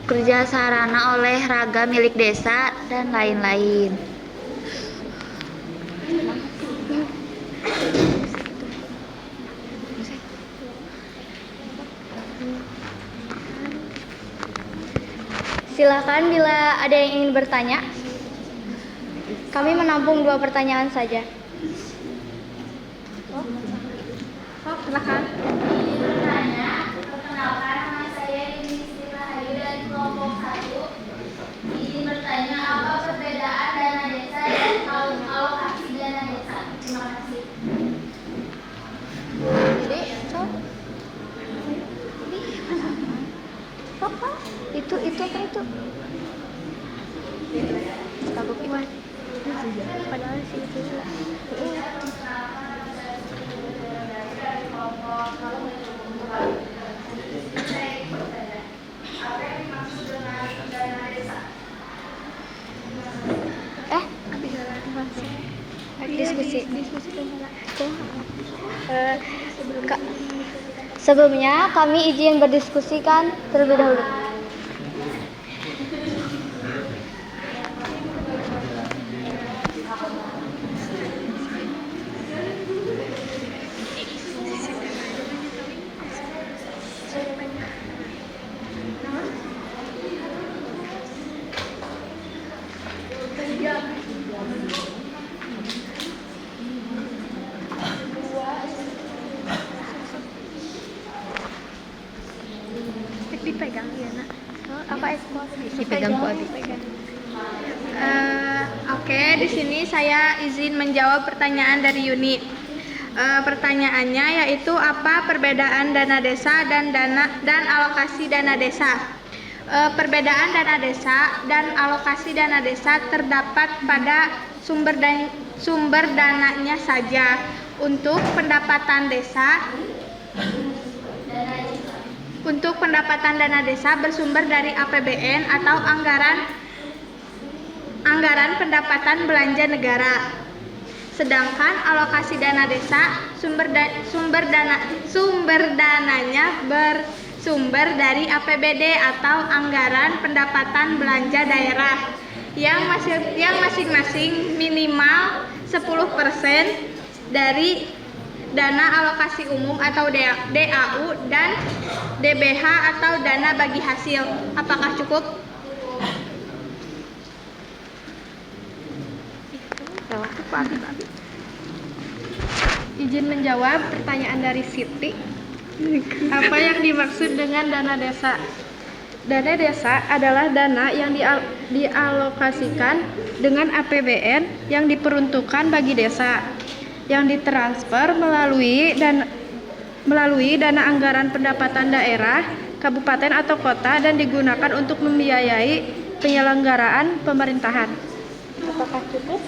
kerja sarana oleh raga milik desa, dan lain-lain. Silakan bila ada yang ingin bertanya. Kami menampung 2 pertanyaan saja. Silakan. Perkenalkan, nama saya Yuni Sri Rahayu dari kelompok 1. Izin bertanya, apa perbedaan dana desa dan alokasi dana desa? Terima kasih. Itu apa itu? Padahal sih itu. Sebelumnya kami izin berdiskusikan terlebih dahulu. Dipegang ya nak. Apa ekspor? Dipegang Bu Abi. Oke, di sini saya izin menjawab pertanyaan dari Yuni. Pertanyaannya yaitu apa perbedaan dana desa dan alokasi dana desa? Perbedaan dana desa dan alokasi dana desa terdapat pada sumber dananya saja. Untuk pendapatan dana desa bersumber dari APBN atau anggaran pendapatan belanja negara. Sedangkan alokasi dana desa sumber dananya bersumber dari APBD atau anggaran pendapatan belanja daerah yang masing-masing minimal 10% dari dana alokasi umum atau DAU dan DBH atau dana bagi hasil. Apakah cukup? Izin menjawab pertanyaan dari Siti. Apa yang dimaksud dengan dana desa? Dana desa adalah dana yang dialokasikan dengan APBN yang diperuntukkan bagi desa, yang ditransfer melalui dana anggaran pendapatan daerah, kabupaten atau kota dan digunakan untuk membiayai penyelenggaraan pemerintahan. Apakah cukup?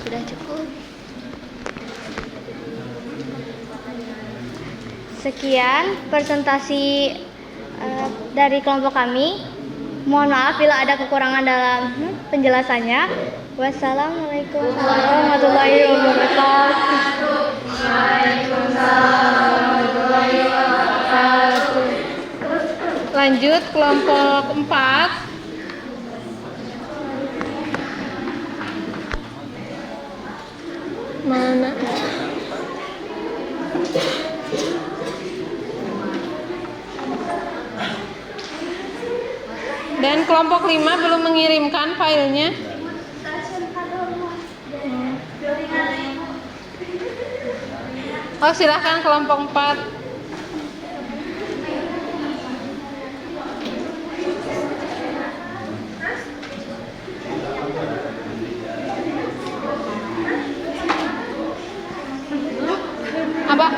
Sudah cukup. Sekian presentasi dari kelompok kami. Mohon maaf bila ada kekurangan dalam penjelasannya. Wassalamualaikum warahmatullahi wabarakatuh. Lanjut kelompok 4. Mana? Dan kelompok 5 belum mengirimkan filenya. Oh, silahkan kelompok 4. Apa?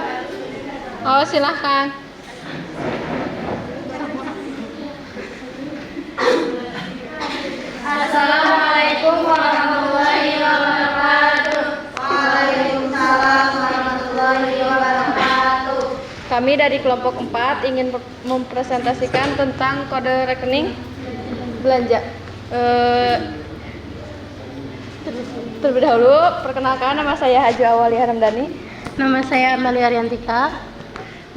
Oh, silahkan. Assalamualaikum warahmatullahi wabarakatuh. Waalaikumsalam warahmatullahi wabarakatuh. Kami dari kelompok 4 ingin mempresentasikan tentang kode rekening belanja. Terlebih dahulu, perkenalkan, nama saya Haji Awali Haramdani. Nama saya Amalia Riantika.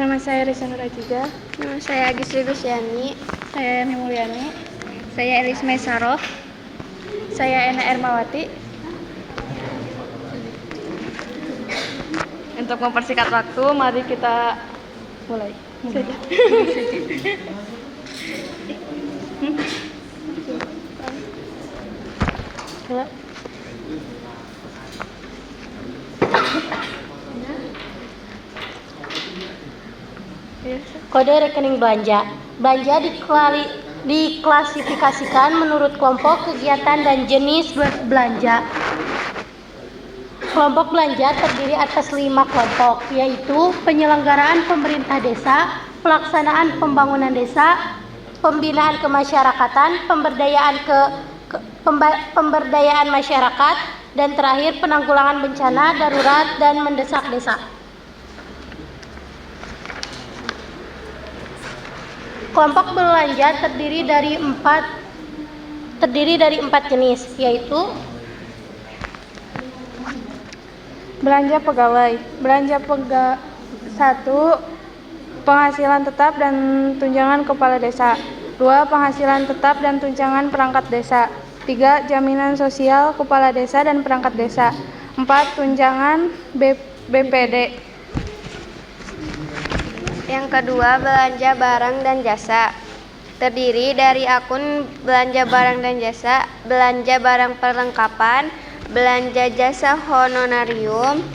Nama saya Risa Nurajiga. Nama saya Agisri Lusiani. Saya Yani Mulyani. Saya Elis Maisaroh. Saya Ena Ermawati. Untuk mempersingkat waktu, mari kita mulai. Kode rekening belanja. Belanja diklasifikasikan menurut kelompok kegiatan dan jenis belanja. Kelompok belanja terdiri atas 5 kelompok, yaitu penyelenggaraan pemerintah desa, pelaksanaan pembangunan desa, pembinaan kemasyarakatan, pemberdayaan masyarakat, dan terakhir penanggulangan bencana darurat dan mendesak desa. Kelompok belanja terdiri dari 4 jenis, yaitu Belanja pegawai. 1. Penghasilan tetap dan tunjangan kepala desa. 2. Penghasilan tetap dan tunjangan perangkat desa. 3. Jaminan sosial kepala desa dan perangkat desa. 4. Tunjangan BPD. Yang kedua, belanja barang dan jasa. Terdiri dari akun belanja barang dan jasa, belanja barang perlengkapan, belanja jasa honorarium,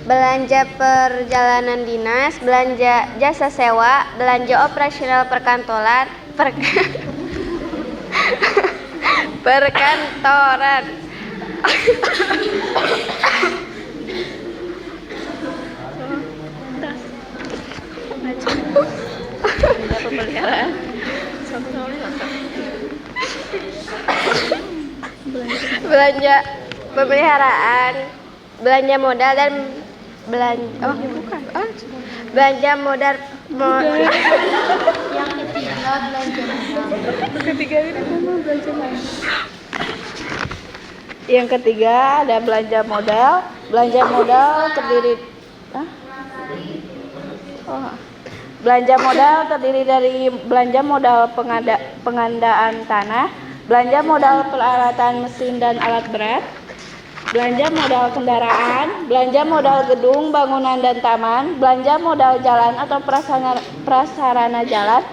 belanja perjalanan dinas, belanja jasa sewa, belanja operasional perkantoran, perkantoran. Belanja pemeliharaan, belanja modal dan belanja modal. Yang ketiga, belanja modal. Yang ketiga ada belanja modal. Belanja modal terdiri belanja modal terdiri dari belanja modal pengadaan tanah, belanja modal peralatan mesin dan alat berat, belanja modal kendaraan, belanja modal gedung, bangunan dan taman, belanja modal jalan atau prasarana jalan,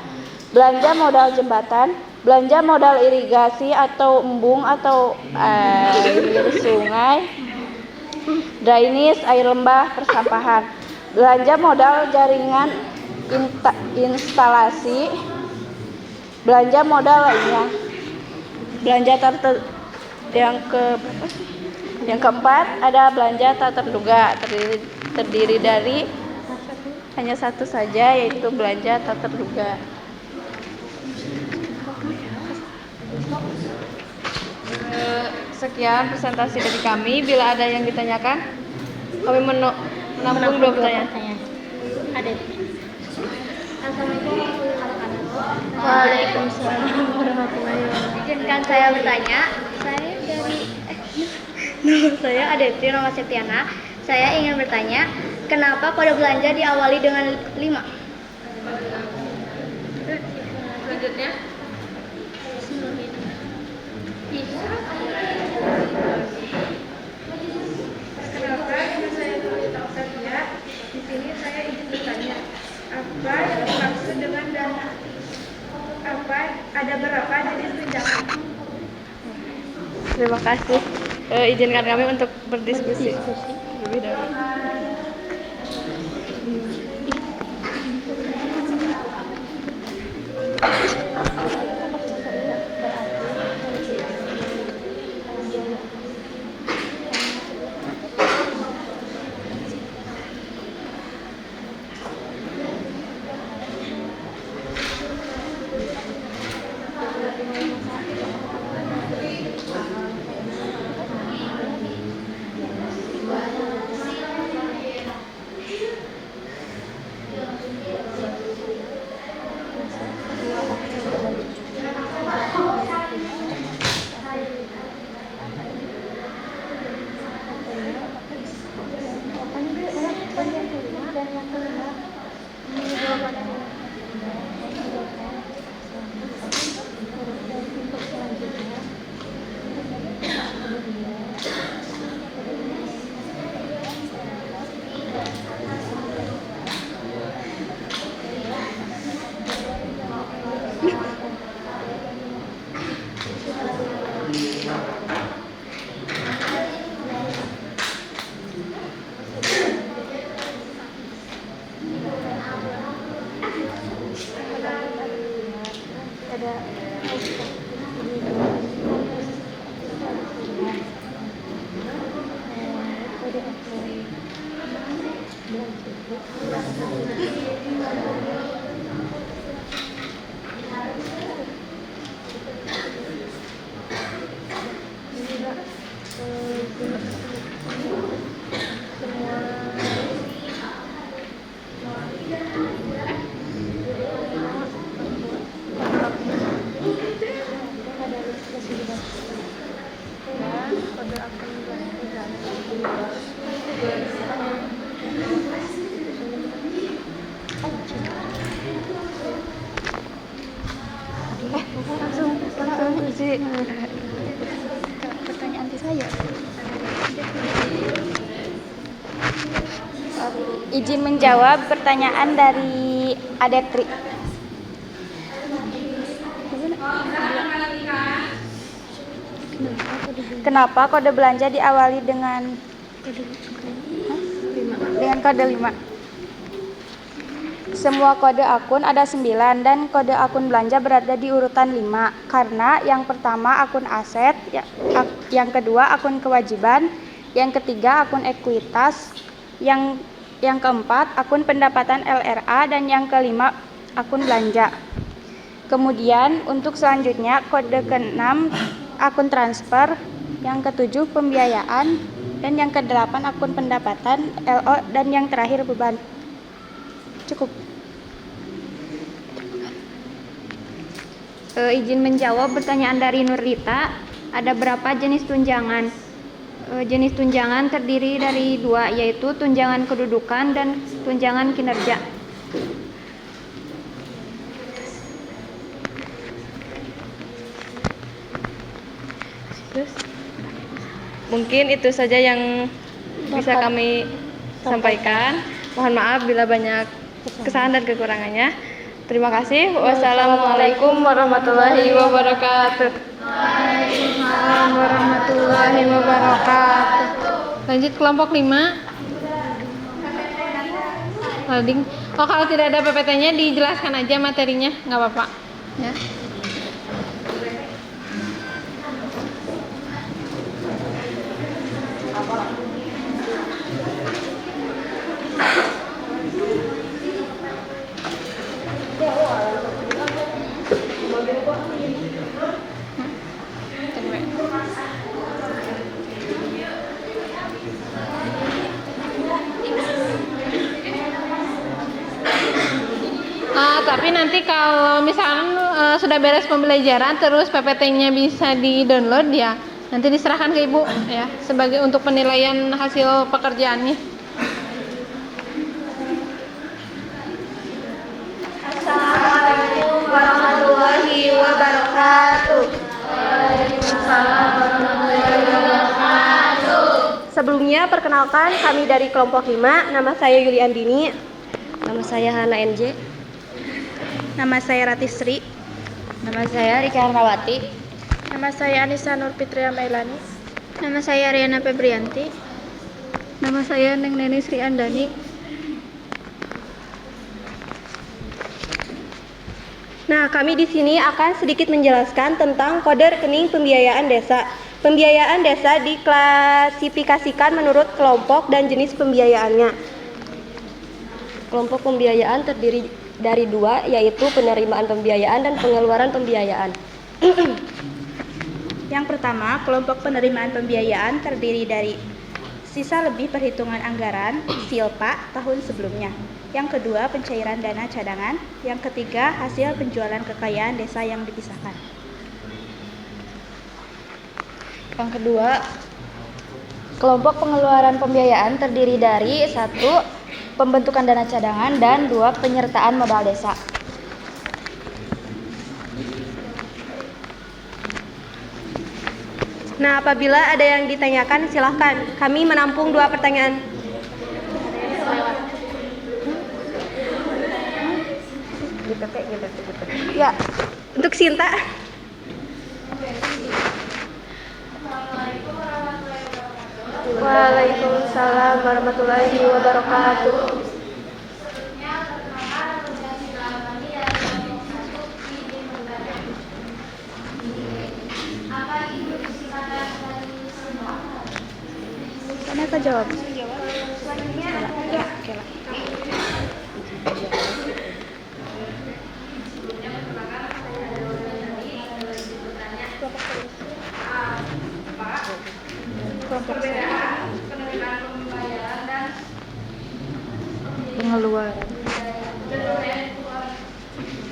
belanja modal jembatan, belanja modal irigasi atau embung atau air sungai, drainase, air lembah, persampahan. Belanja modal jaringan instalasi, belanja modal lainnya. Belanja yang keempat ada belanja tak terduga, terdiri dari hanya satu saja, yaitu belanja tak terduga. Sekian presentasi dari kami. Bila ada yang ditanyakan, kami menampung 2 pertanyaan. Ada. Assalamualaikum warahmatullahi wabarakatuh. Waalaikumsalam warahmatullahi wabarakatuh. Izinkan saya bertanya. Nama saya Adetri Roma Septiana. Saya ingin bertanya, kenapa kode belanja diawali dengan 5? Lanjutnya. Kenapa ini saya beritahu saja? Di sini saya izin bertanya, apa yang dimaksud dengan dana? Ada berapa jenis tunjangan? Terima kasih. Izinkan kami untuk berdiskusi lebih dahulu. Pertanyaan saya. Izin menjawab pertanyaan dari Adetri. Kenapa kode belanja diawali dengan kode 5? Semua kode akun ada 9 dan kode akun belanja berada di urutan 5 karena yang pertama akun aset, yang kedua akun kewajiban, yang ketiga akun ekuitas, yang keempat akun pendapatan LRA, dan yang kelima akun belanja. Kemudian untuk selanjutnya kode ke-6 akun transfer, yang ke-7 pembiayaan, dan yang ke-8 akun pendapatan LO, dan yang terakhir beban. Cukup. Izin menjawab pertanyaan dari Nurlita. Ada berapa jenis tunjangan? Jenis tunjangan terdiri dari 2, yaitu tunjangan kedudukan dan tunjangan kinerja. Mungkin itu saja yang bisa kami sampaikan. Mohon maaf bila banyak kesalahan dan kekurangannya. Terima kasih. Wassalamualaikum warahmatullahi wabarakatuh. Waalaikumsalam warahmatullahi wabarakatuh. Lanjut kelompok 5. Loading. Oh, kalau tidak ada PPT-nya dijelaskan aja materinya, nggak apa-apa. Ya. Tapi nanti kalau misalkan sudah beres pembelajaran terus PPT-nya bisa di-download ya, nanti diserahkan ke Ibu ya sebagai untuk penilaian hasil pekerjaannya. Assalamualaikum warahmatullahi wabarakatuh. Sebelumnya perkenalkan kami dari kelompok 5, nama saya Yuli Andini. Nama saya Hana NJ. Nama saya Ratisri. Nama saya Rika Arnawati. Nama saya Anissa Nurfitria Mailani. Nama saya Riana Febrianti. Nama saya Neng Neni Sri Andani. Nah, kami di sini akan sedikit menjelaskan tentang kode rekening pembiayaan desa. Pembiayaan desa diklasifikasikan menurut kelompok dan jenis pembiayaannya. Kelompok pembiayaan terdiri dari 2, yaitu penerimaan pembiayaan dan pengeluaran pembiayaan. Yang pertama, kelompok penerimaan pembiayaan terdiri dari sisa lebih perhitungan anggaran (SILPA) tahun sebelumnya. Yang kedua, pencairan dana cadangan. Yang ketiga, hasil penjualan kekayaan desa yang dipisahkan. Yang kedua, kelompok pengeluaran pembiayaan terdiri dari 1. Pembentukan dana cadangan dan 2. Penyertaan modal desa. Nah, apabila ada yang ditanyakan silahkan. Kami menampung 2 pertanyaan. Ya, untuk Sinta. Waalaikumsalam warahmatullahi wabarakatuh. Mana jawab?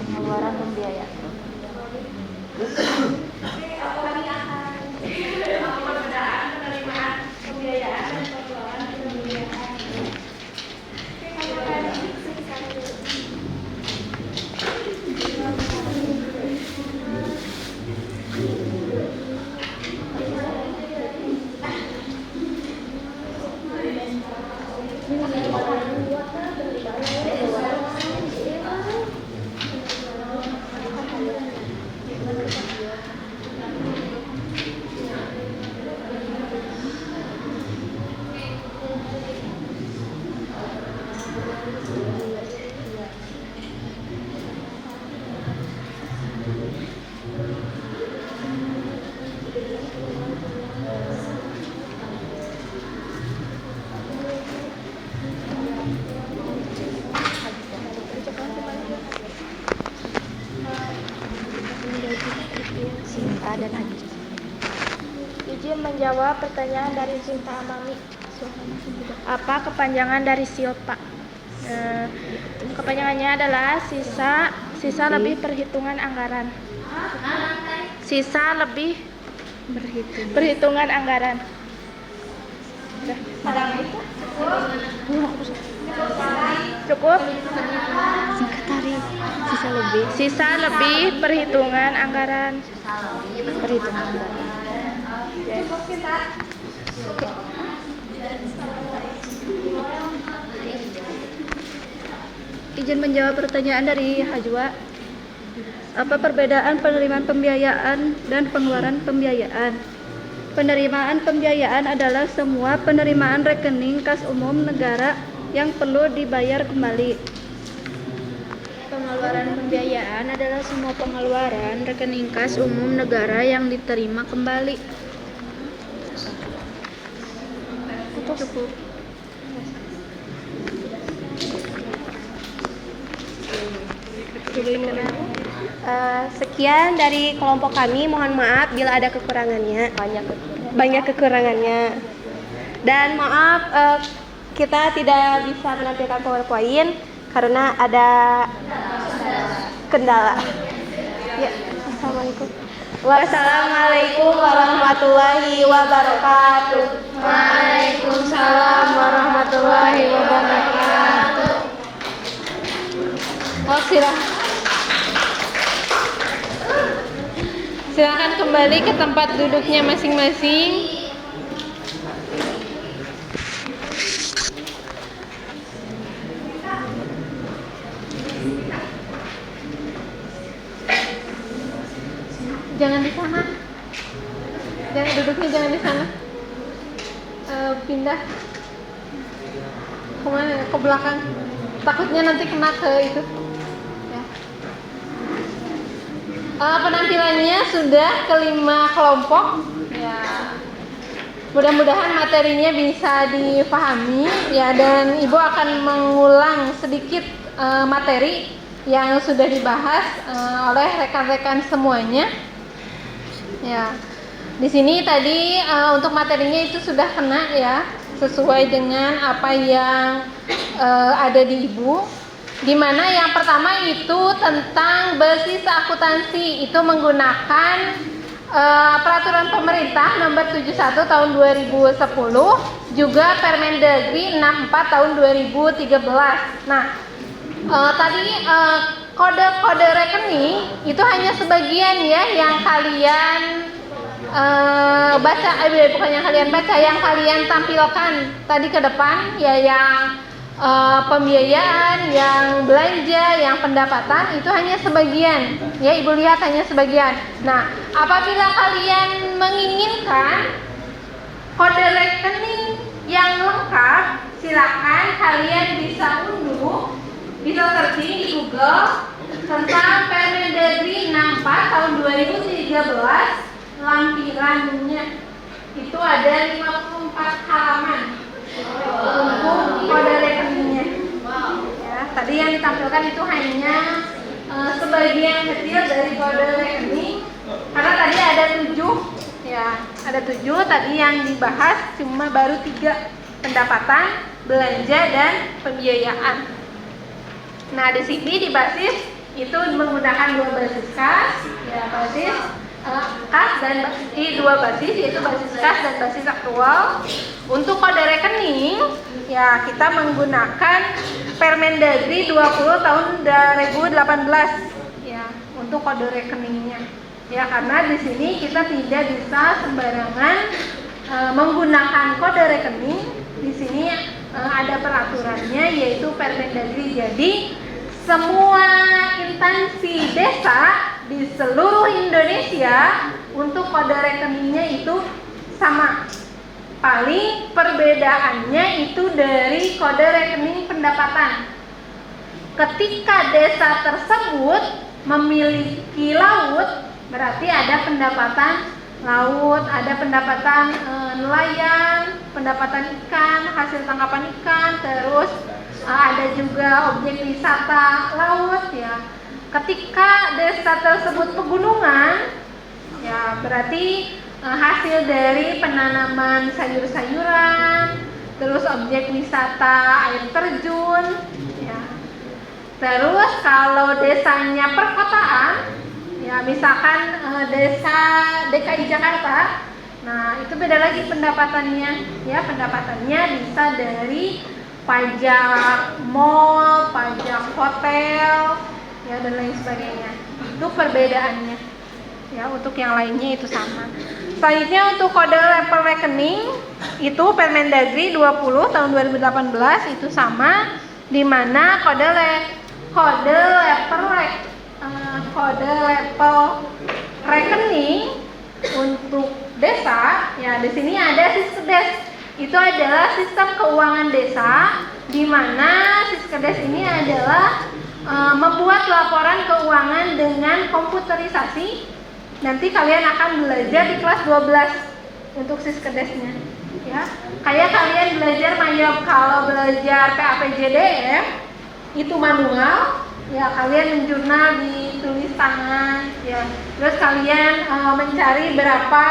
Pengeluaran pembiayaan. Sinta dan Haji. Izin menjawab pertanyaan dari Sinta Amami. Apa kepanjangan dari SILPA? Kepanjangannya adalah sisa lebih perhitungan anggaran. Sisa lebih perhitungan anggaran. Cukup? Sisa lebih perhitungan anggaran. Izin menjawab pertanyaan dari Hajwa. Apa perbedaan penerimaan pembiayaan dan pengeluaran pembiayaan? Penerimaan pembiayaan adalah semua penerimaan rekening kas umum negara yang perlu dibayar kembali. Pengeluaran pembiayaan adalah semua pengeluaran rekening kas umum negara yang diterima kembali. Cukup. Sekian dari kelompok kami, mohon maaf bila ada kekurangannya. Banyak kekurangannya. Dan maaf kita tidak bisa menampilkan PowerPoint karena ada kendala. Ya, assalamualaikum. Wassalamualaikum warahmatullahi wabarakatuh. Waalaikumsalam warahmatullahi wabarakatuh. Oh, silakan kembali ke tempat duduknya masing-masing. Jangan di sana. Jangan duduknya, jangan di sana. Pindah kemana? Ke belakang. Takutnya nanti kena ke itu. Ya. Penampilannya sudah kelima kelompok. Ya. Mudah-mudahan materinya bisa dipahami. Ya, dan Ibu akan mengulang sedikit materi yang sudah dibahas oleh rekan-rekan semuanya. Ya. Di sini tadi untuk materinya itu sudah kena ya, sesuai dengan apa yang ada di Ibu. Dimana yang pertama itu tentang basis akuntansi, itu menggunakan peraturan pemerintah nomor 71 tahun 2010, juga Permendagri 64 tahun 2013. Nah, tadi kode-kode rekening itu hanya sebagian ya yang kalian baca, bukan yang kalian baca, yang kalian tampilkan tadi ke depan ya, yang pembiayaan, yang belanja, yang pendapatan itu hanya sebagian ya, Ibu lihat hanya sebagian. Nah, apabila kalian menginginkan kode rekening yang lengkap, silakan kalian bisa unduh, bisa searching di Google tentang Permendagri 64 tahun 2013. Lampirannya itu ada 54 halaman untuk kode rekeningnya. Ya, tadi yang ditampilkan itu hanya sebagian kecil dari kode rekening, karena tadi ada 7 ya, ada 7 tadi yang dibahas, cuma baru 3, pendapatan, belanja, dan pembiayaan. Nah, di sini di basis itu menggunakan 2 basis kas, ya, basis kas dan dua basis, yaitu basis kas dan basis aktual. Untuk kode rekening ya, kita menggunakan Permendagri 20 tahun 2018 ya untuk kode rekeningnya ya, karena di sini kita tidak bisa sembarangan menggunakan kode rekening. Di sini ada peraturannya, yaitu Permendagri. Jadi semua instansi desa di seluruh Indonesia untuk kode rekeningnya itu sama. Paling perbedaannya itu dari kode rekening pendapatan. Ketika desa tersebut memiliki laut, berarti ada pendapatan laut, ada pendapatan nelayan, pendapatan ikan, hasil tangkapan ikan, terus ada juga objek wisata laut ya. Ketika desa tersebut pegunungan, ya berarti hasil dari penanaman sayur-sayuran, terus objek wisata air terjun, ya. Terus kalau desanya perkotaan, ya misalkan desa DKI Jakarta, nah itu beda lagi pendapatannya, ya pendapatannya bisa dari pajak mall, pajak hotel, ya dan lain sebagainya. Itu perbedaannya. Ya, untuk yang lainnya itu sama. Selanjutnya untuk kode level rekening itu Permendagri 20 tahun 2018 itu sama, di mana kode level rekening untuk desa, ya di sini ada Siskedes. Itu adalah sistem keuangan desa, di mana Siskedes ini adalah membuat laporan keuangan dengan komputerisasi. Nanti kalian akan belajar di kelas 12 untuk Siskedesnya, ya. Kayak kalian belajar Mayop, kalau belajar PAPJDF itu manual, ya kalian menjurnal ditulis tangan, ya. Terus kalian mencari berapa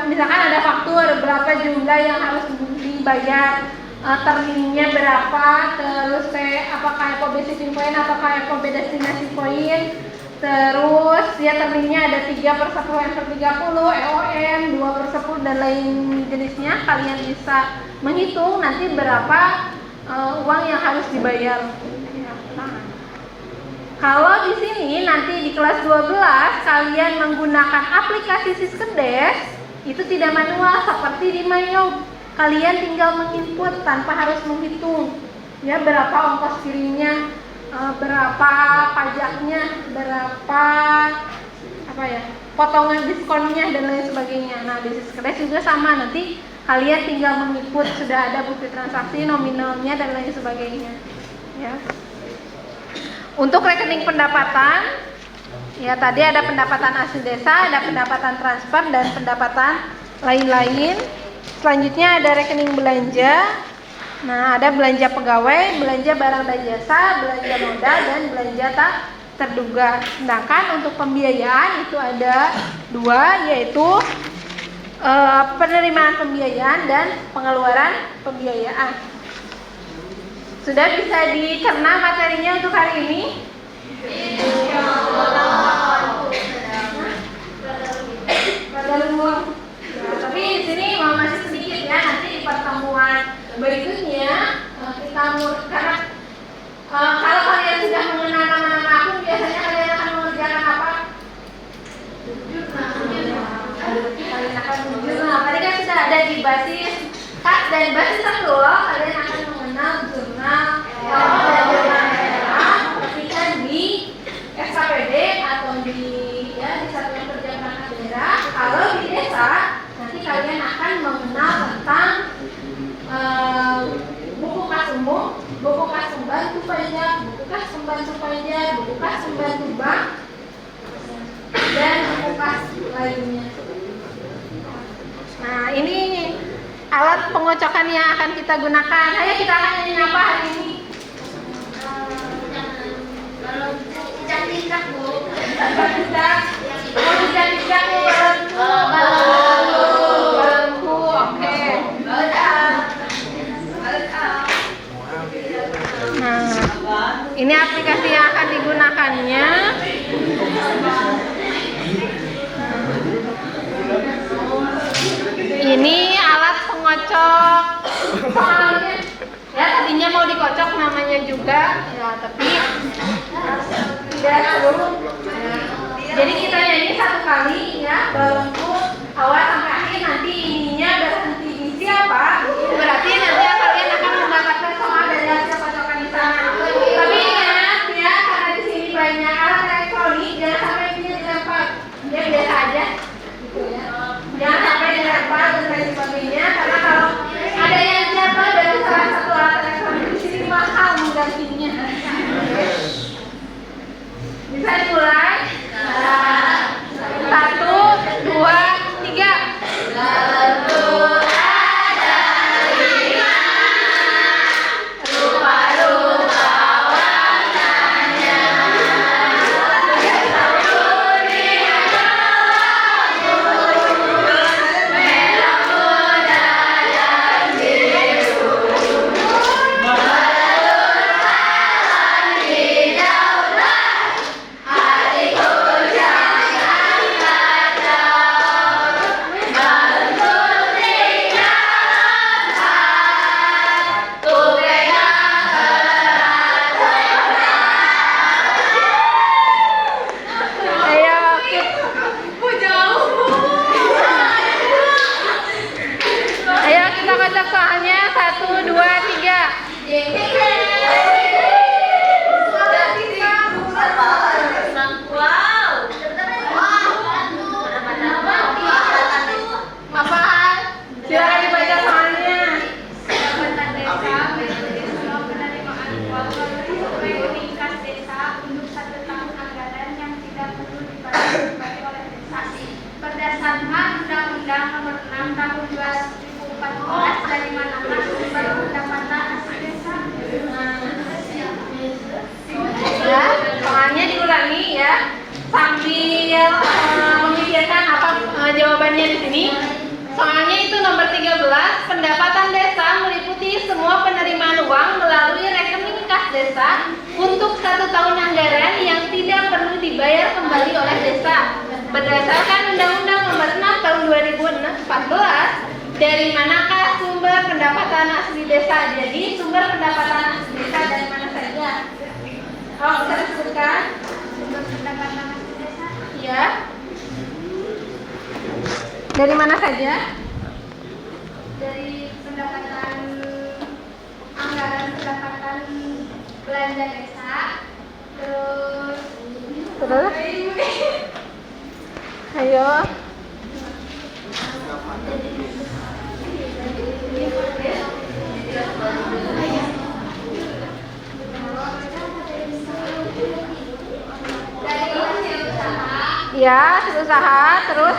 misalkan ada faktur berapa jumlah yang harus dibayar, termingnya berapa, terus apakah FOB shipping point atau FOB destinasi point, terus ya termingnya ada 3/10/30, EOM 2/10 dan lain jenisnya. Kalian bisa menghitung nanti berapa uang yang harus dibayar. Kalau di sini nanti di kelas 12 kalian menggunakan aplikasi Siskedes, itu tidak manual seperti di Mayop. Kalian tinggal menginput tanpa harus menghitung, ya berapa ongkos kirimnya, berapa pajaknya, berapa potongan diskonnya dan lain sebagainya. Nah di Siskedes juga sama, nanti kalian tinggal menginput, sudah ada bukti transaksi, nominalnya dan lain sebagainya, ya. Untuk rekening pendapatan, ya tadi ada pendapatan asli desa, ada pendapatan transfer dan pendapatan lain-lain. Selanjutnya ada rekening belanja. Nah, ada belanja pegawai, belanja barang dan jasa, belanja modal dan belanja tak terduga. Sedangkan untuk pembiayaan itu ada dua, yaitu penerimaan pembiayaan dan pengeluaran pembiayaan. Sudah bisa dicerna materinya untuk hari ini? Tapi di sini masih sedikit ya, nanti di pertemuan berikutnya kita karena kalau kalian sudah mengenal nama-nama akun, biasanya kalian akan mengerjakan apa? Kalian akan menjurnal. Tadi kan sudah ada di basis dan basis aktual, kalian akan mengenal jurnal dan jurnal daerah, ketika di SKPD atau di Satuan Kerja Perangkat Daerah. Kalau di desa, nanti kalian akan mengenal tentang buku kas umum, buku kas pembantu pajak, buku kas pembantu pajak, buku kas pembantu bank, dan buku kas lainnya. Nah, ini alat pengocokan yang akan kita gunakan. Ayo kita akan nyanyi apa hari ini? Cicak-cicak, Bu. Cicak-cicak. Mau cicak-cicak Bu, balonku. Oke. Nah, ini aplikasi yang akan digunakannya. Ini alat pengocok soalnya, ya tadinya mau dikocok namanya juga, ya tapi tidak seluruh. Jadi kita nyanyi satu kali ya, balonku awal sampai akhir, nanti ininya berhenti di siapa, berarti nanti kalian akan mendapatkan soal dari hasil kocokan di sana. Tapi ingat ya, karena di sini banyak alat elektronik, jangan sampai ini dilempar, ya biasa aja. Jangan sampai dilempar dan lain sebagainya, karena kalau ada yang jatuh dari salah satu alat elektronik di sini mahal menggantinya. Bisa dimulai? 1, 2, 3. soalnya di sini. Soalnya itu nomor 13, pendapatan desa meliputi semua penerimaan uang melalui rekening kas desa untuk 1 tahun anggaran yang tidak perlu dibayar kembali oleh desa. Berdasarkan Undang-Undang Nomor 6 Tahun 2014, dari manakah sumber pendapatan asli desa? Jadi sumber pendapatan asli desa dari mana saja? Oh, bisa disebutkan? Sumber pendapatan asli desa? Iya. Dari mana saja? Dari pendapatan anggaran pendapatan belanja desa, terus Ayo. Ya, hasil usaha, terus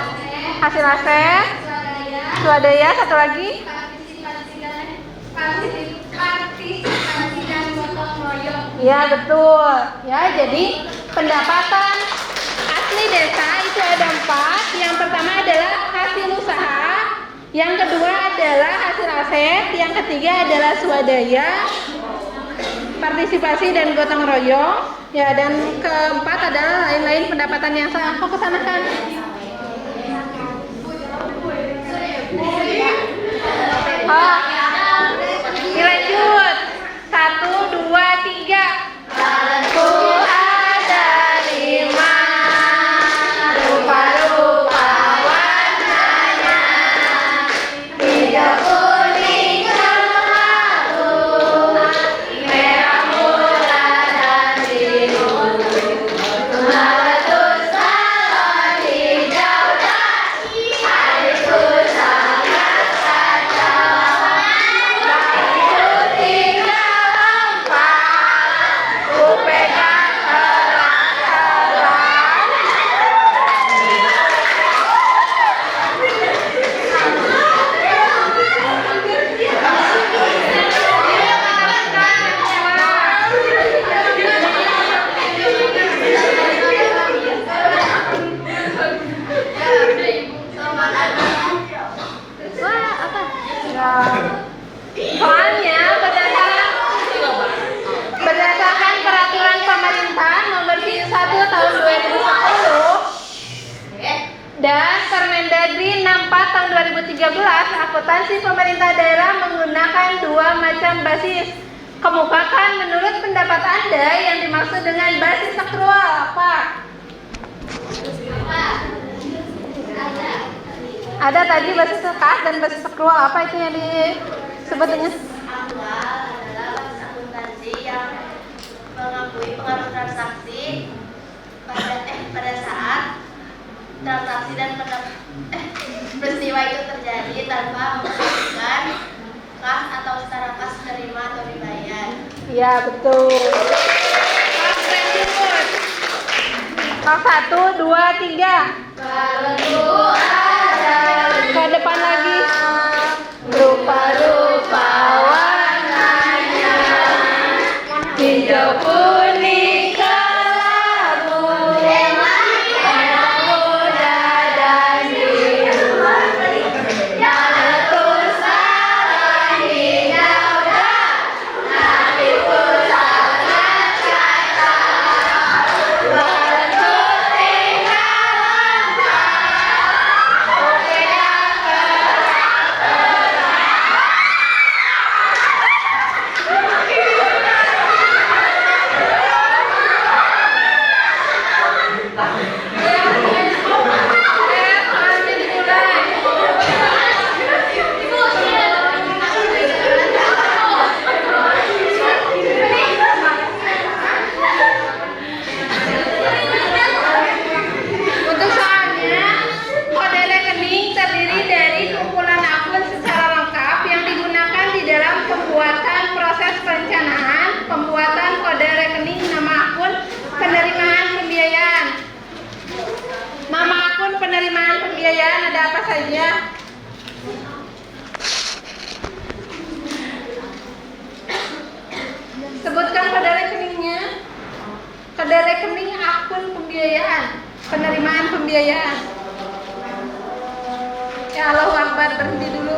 hasil aset, swadaya, satu lagi. partisipasi dan gotong royong. Ya, betul. Ya, jadi pendapatan asli desa itu ada 4. Yang pertama adalah hasil usaha, yang kedua adalah hasil aset, yang ketiga adalah swadaya, partisipasi dan gotong royong. Ya, dan keempat adalah lain-lain pendapatan yang sah. Kok kesana kan? Oh, dilanjut. 1, 2, 3. Aku ada 5, rupa-rupa warnanya, 3 kuning kelabu, merah muda dan biru, 500 galon hijau dasi, hariku sangat kacau, bagiku tinggal 4, ku pegang erat-erat. Soalnya berdasarkan peraturan pemerintah nomor 1 tahun 2010 dan Permendagri 64 tahun 2013, akuntansi pemerintah daerah menggunakan 2 macam basis. Kemukakan menurut pendapat Anda yang dimaksud dengan basis akrual apa? Ada tadi basis kas dan basis akrual. Apa itu yang disebutnya? Aktual adalah basis akuntansi yang mengakui pengaruh transaksi pada saat transaksi dan peristiwa itu terjadi tanpa memperhatikan kas atau secara kas terima atau dibayar. Ya, betul. Lanjut. Kelas 1, 2, 3. Ke depan lagi. Rupa-rupa warnanya, hijau kuning kelabu, merah muda dan biru, meletus salon hijau dan hatiku sangat kacau, bagiku tinggal 4, ku pegang erat-erat. Untuk soalnya, kode rekening terdiri dari kumpulan akun secara lengkap yang digunakan di dalam pembuatan proses perencanaan, pembuatan kode rekening, nama akun, penerimaan pembiayaan. Nama akun penerimaan pembiayaan ada apa saja? Sebutkan kode rekeningnya. Kode rekening akun pembiayaan, penerimaan pembiayaan. Allahu Akbar, berhenti dulu.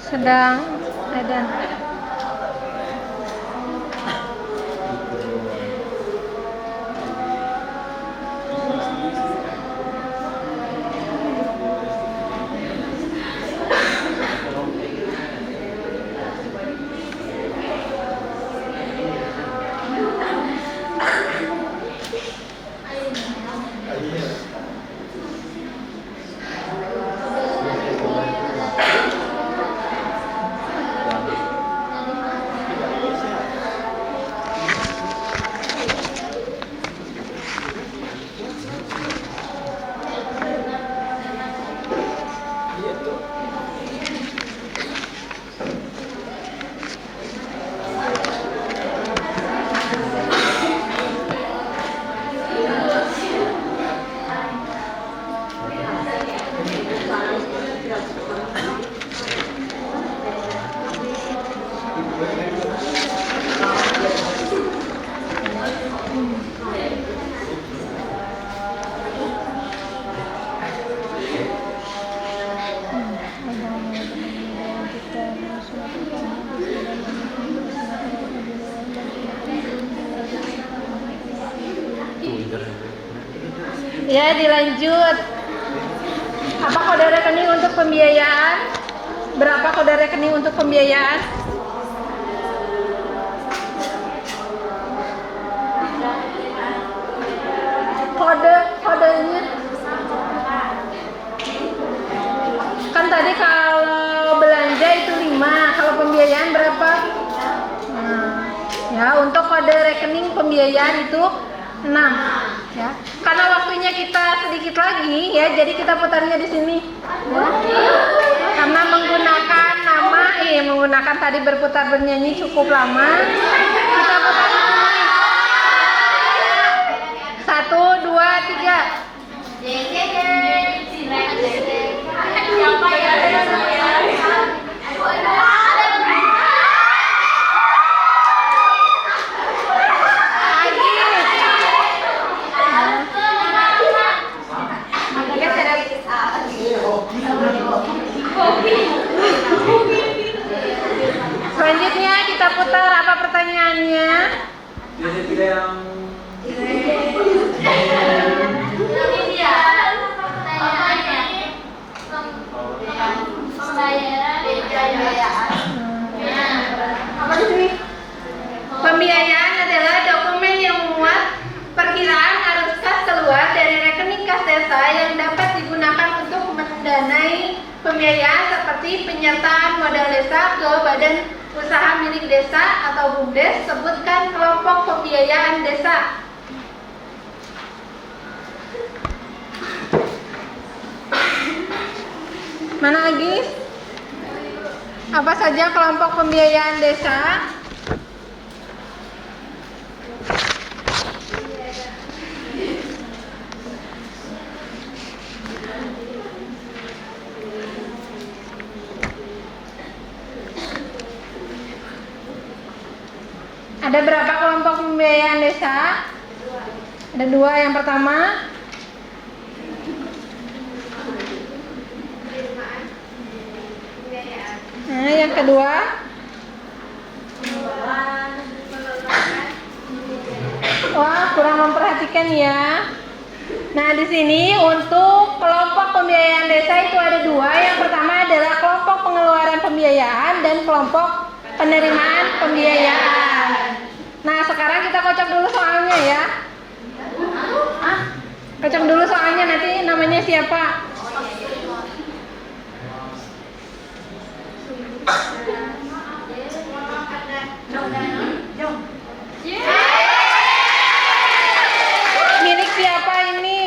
Sedang ada. Ya, dilanjut. Apa kode rekening untuk pembiayaan? Berapa kode rekening untuk pembiayaan? Kodenya kan tadi kalau belanja itu 5, kalau pembiayaan berapa? Ya, untuk kode rekening pembiayaan itu 6 ya. Karena waktunya kita sedikit lagi ya, jadi kita putarnya di sini ya. Karena menggunakan nama menggunakan tadi berputar bernyanyi cukup lama, kita putar di sini. 1, 2, 3. Selanjutnya kita putar, apa pertanyaannya? Jadi tidak yang Apa di sini? Pembiayaan adalah dokumen yang memuat perkiraan arus kas keluar dari rekening kas desa yang dapat digunakan untuk mendanai pembiayaan seperti penyertaan modal desa ke badan usaha milik desa atau BUMDes. Sebutkan kelompok pembiayaan desa. Mana lagi? Apa saja kelompok pembiayaan desa? Ada berapa kelompok pembiayaan desa? Ada 2. Yang pertama, nah, yang kedua, wah kurang memperhatikan ya. Nah, di sini untuk kelompok pembiayaan desa itu ada dua. Yang pertama adalah kelompok pengeluaran pembiayaan dan kelompok penerimaan pembiayaan. Nah, sekarang kita kocok dulu soalnya ya. Kocok dulu soalnya, nanti namanya siapa? Milik siapa ini?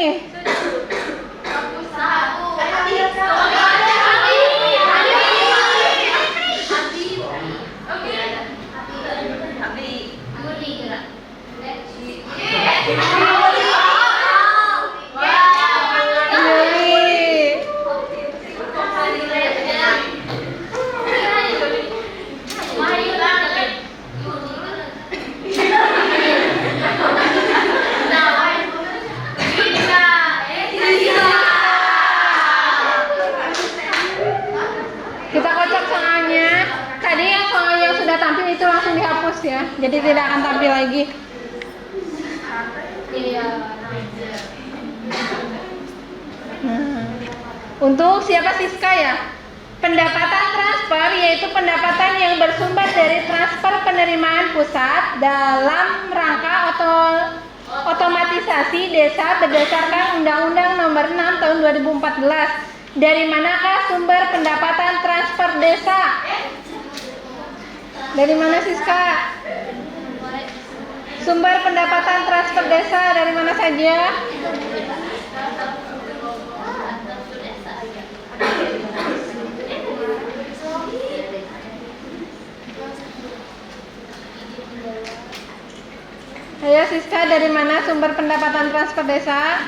Yuli. Kita kocok soalnya. Tadi yang soal yang sudah tampil itu langsung dihapus ya. Jadi tidak akan tampil lagi. Nah, untuk siapa Siska ya? Pendapatan transfer yaitu pendapatan yang bersumber dari transfer penerimaan pusat dalam rangka otomatisasi desa berdasarkan Undang-Undang Nomor 6 Tahun 2014. Dari manakah sumber pendapatan transfer desa? Dari mana Siska? Sumber pendapatan transfer desa dari mana saja? Ayo Siska, dari mana sumber pendapatan transfer desa?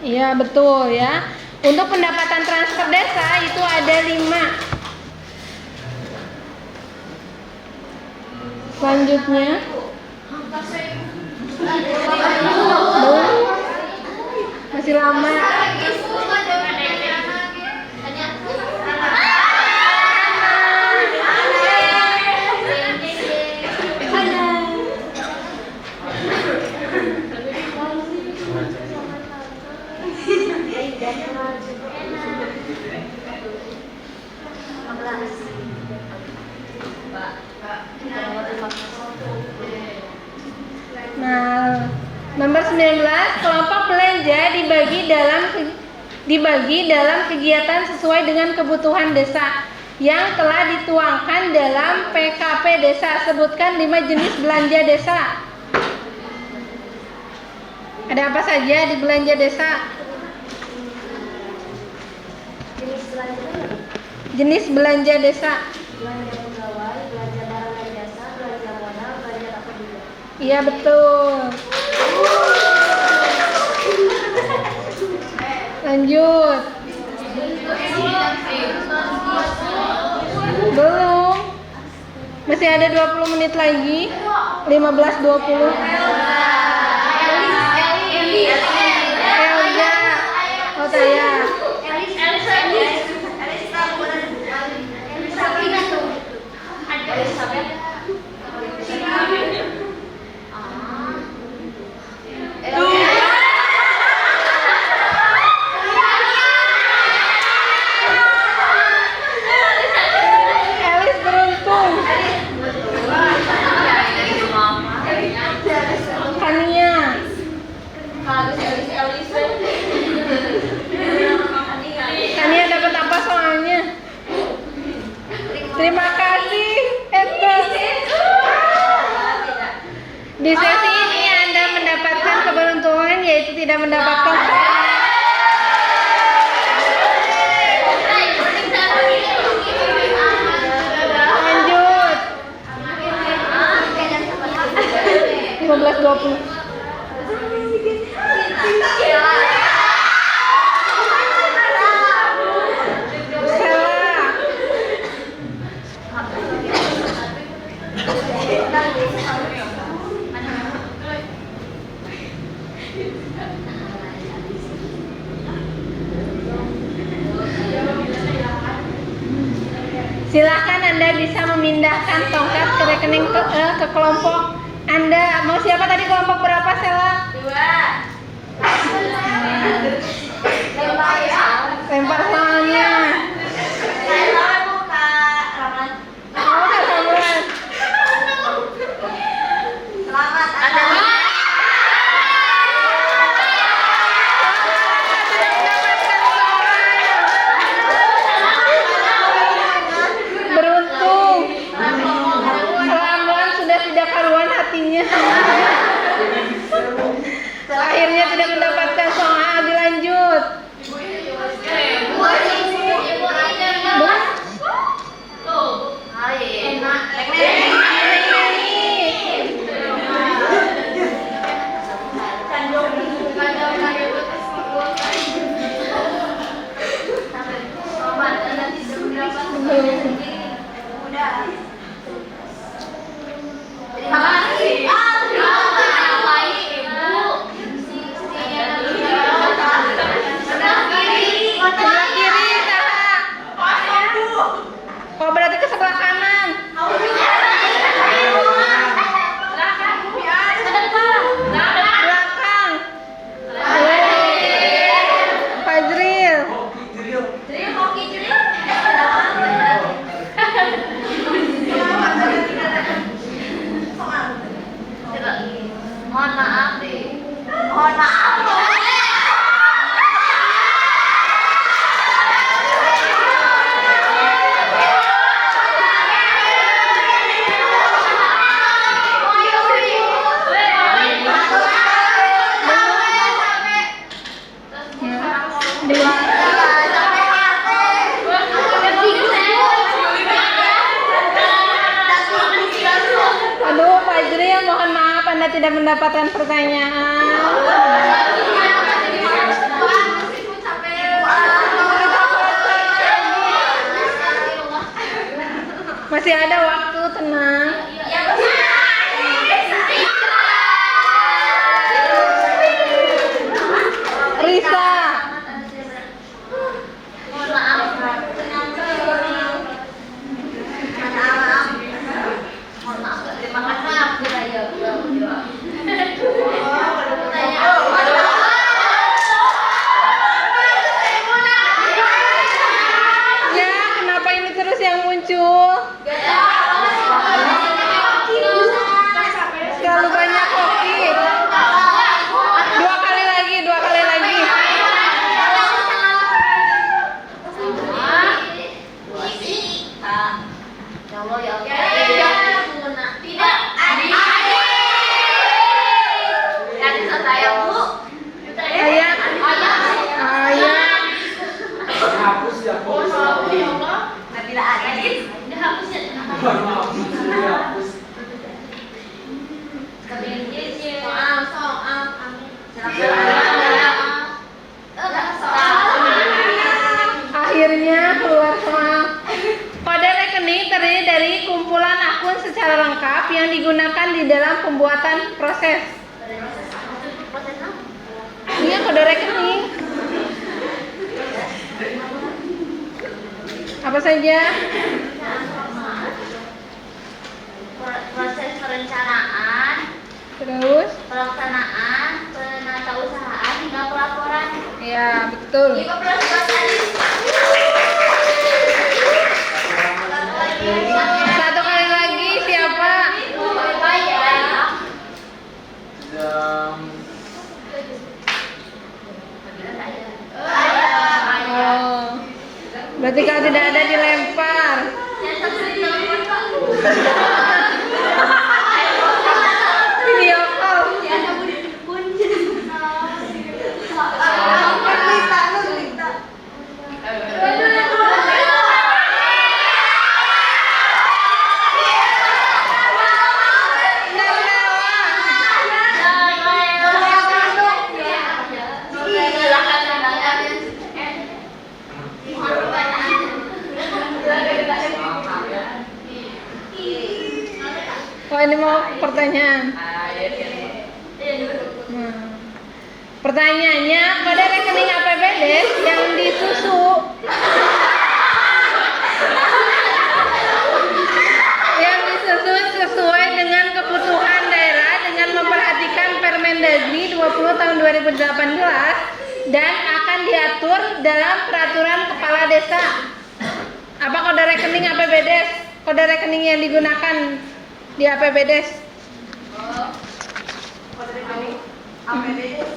Iya betul ya. Untuk pendapatan transfer desa itu ada 5. Selanjutnya belum. Masih lama. Nah, nomor 19, kelompok belanja dibagi dalam kegiatan sesuai dengan kebutuhan desa yang telah dituangkan dalam PKP desa. Sebutkan 5 jenis belanja desa. Ada apa saja di belanja desa? Jenis belanja desa. Belanja pegawai, belanja barang dan jasa, belanja modal, belanja apa juga. Iya betul. Lanjut. Belum. Masih ada 20 menit lagi. 15-20. Elza. Oh saya. Elis beruntung. Kania. Kania dapat apa soalnya? Terima kasih. Di sesi ini Anda mendapatkan keberuntungan yaitu tidak mendapatkan lanjut 15-20. bisa memindahkan tongkat ke rekening ke kelompok Anda. Mau siapa tadi, kelompok berapa, Sela? 2. Lempar soalnya. Oh, Kak Ramlan. Beruntung. Ramlan sudah tidak karuan hatinya. Akhirnya tidak mendapatkan soal. Dilanjut. Sebelah kiri, oh, berarti ke sebelah kanan. Belakang. Fajril. Mohon maaf deh. Aduh, Fajril, mohon maaf Anda tidak mendapatkan pertanyaan. Masih ada waktu, tenang. Risa. Ya, kenapa ini terus yang muncul? Terlalu banyak kopi. Dua kali lagi. Ayat. Hapus ya, hapus. Hapus. Akhirnya keluar soal. Kode rekening terdiri dari kumpulan akun secara lengkap yang digunakan di dalam pembuatan proses. Iya, kode rekening. Apa saja? Proses perencanaan, Terus? pelaksanaan, penatausahaan hingga pelaporan. Ya, betul. Satu kali lagi, siapa? Jam Oh. Berarti kalau tidak ada dilempar. Video call. Oh, ini mau pertanyaan. Pertanyaannya, kode rekening APBD yang disusu tahun 2018 dan akan diatur dalam peraturan kepala desa. Apa kode rekening APBDes? Kode rekening yang digunakan di APBDes? Kode rekening APBDes.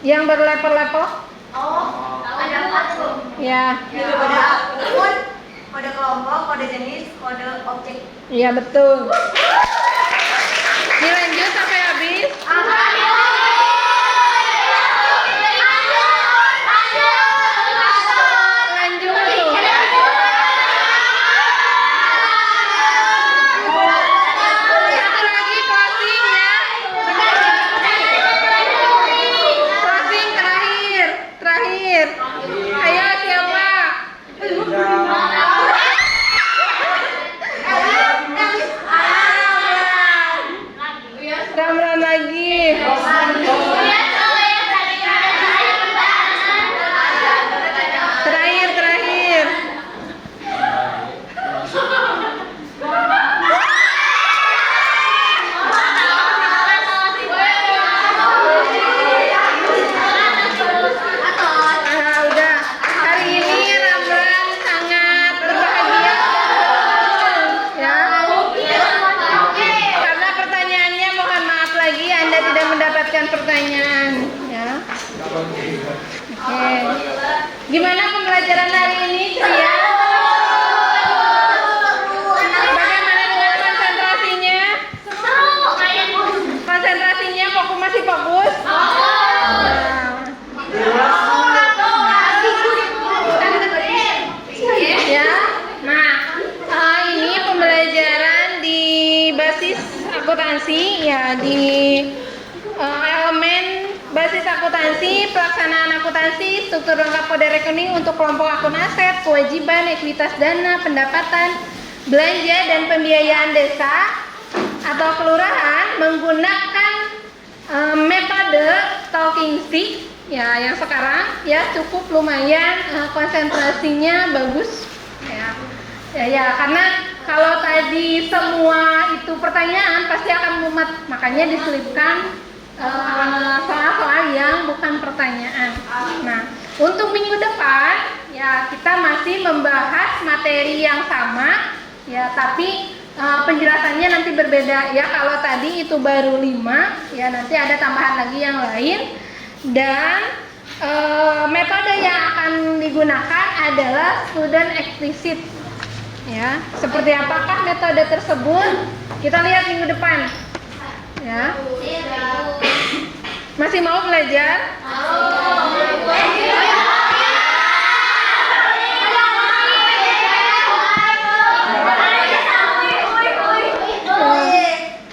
Yang berlevel-level? Ada apa tuh? Ya. Kode akun, kode kelompok, kode jenis, kode objek. Iya betul. Dilanjut sampai habis. Lanjut. Satu lagi closing ya. Closing terakhir. Ayo siapa? Ramlan lagi. Terakhir. Udah. Hari ini Ramlan sangat berbahagia. Ya. Karena pertanyaannya mohon maaf lagi Anda tidak mendapatkan pertanyaan ya. Oke. Gimana pembelajaran hari ini, Ceria? Bagaimana dengan konsentrasinya? Konsentrasinya masih fokus? Ya. Nah, ini pembelajaran di basis akuntansi ya, di elemen basis akuntansi, pelaksanaan akuntansi, struktur lengkap kode rekening untuk kelompok akun aset, kewajiban, ekuitas dana, pendapatan, belanja dan pembiayaan desa atau kelurahan menggunakan metode talking stick ya, yang sekarang ya cukup lumayan konsentrasinya bagus ya, karena kalau tadi semua itu pertanyaan pasti akan mumet, makanya diselipkan soal-soal yang bukan pertanyaan. Nah, untuk minggu depan ya kita masih membahas materi yang sama ya, tapi penjelasannya nanti berbeda ya. Kalau tadi itu baru 5 ya, nanti ada tambahan lagi yang lain. Dan metode yang akan digunakan adalah student explicit ya. Seperti apakah metode tersebut? Kita lihat minggu depan ya. Masih mau belajar?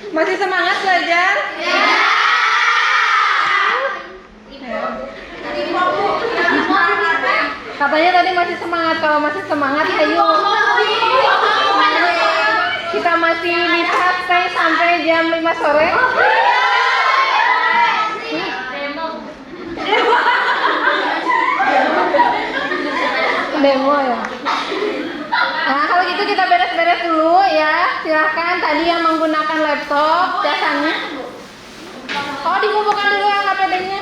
Masih semangat belajar? Katanya tadi masih semangat. Kalau masih semangat, ayo. Kita masih bisa stay sampai jam 5 sore. Demo ya. Nah, kalau gitu kita beres-beres dulu ya. Silahkan tadi yang menggunakan laptop, jasanya. Oh, dikumpulkan dulu KPD-nya.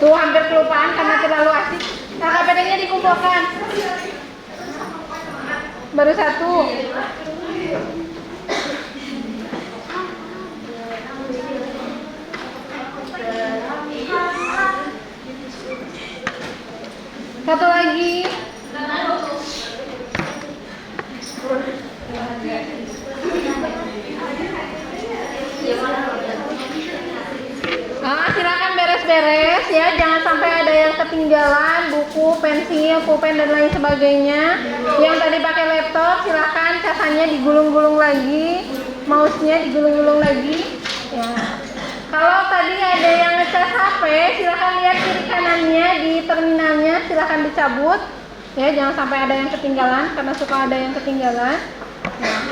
Tuh hampir kelupaan karena terlalu asik. Nah, KPD-nya dikumpulkan. Baru 1. Satu lagi. Silakan beres-beres ya, jangan sampai ada yang ketinggalan buku, pensil, pulpen dan lain sebagainya. Yang tadi pakai laptop silakan casanya digulung-gulung lagi, mouse-nya digulung-gulung lagi ya. Kalau tadi ada yang ngecas HP, silakan lihat kiri kanannya di terminalnya, silakan dicabut ya, jangan sampai ada yang ketinggalan karena suka ada yang ketinggalan. Nah,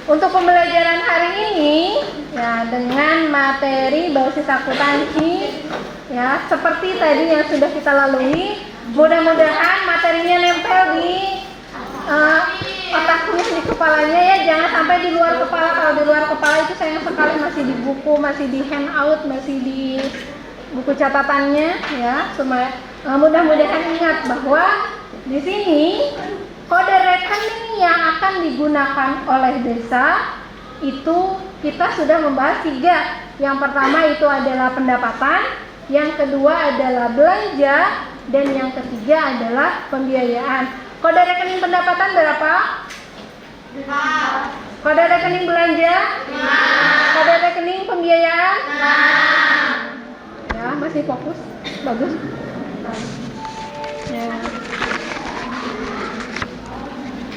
untuk pembelajaran hari ini ya, dengan materi basis akuntansi ya, seperti tadi yang sudah kita lalui, mudah-mudahan materinya nempel di otaknya di kepalanya ya, jangan sampai di luar kepala. Kalau di luar kepala itu sayang sekali masih di buku, masih di handout, masih di buku catatannya ya. Mudah-mudahan ingat bahwa di sini kode rekening yang akan digunakan oleh desa itu kita sudah membahas 3. Yang pertama itu adalah pendapatan, yang kedua adalah belanja, dan yang ketiga adalah pembiayaan. Kode rekening pendapatan berapa? 4. Kode rekening belanja? 5. Kode rekening pembiayaan? 6. Ya, masih fokus. Bagus. Ya.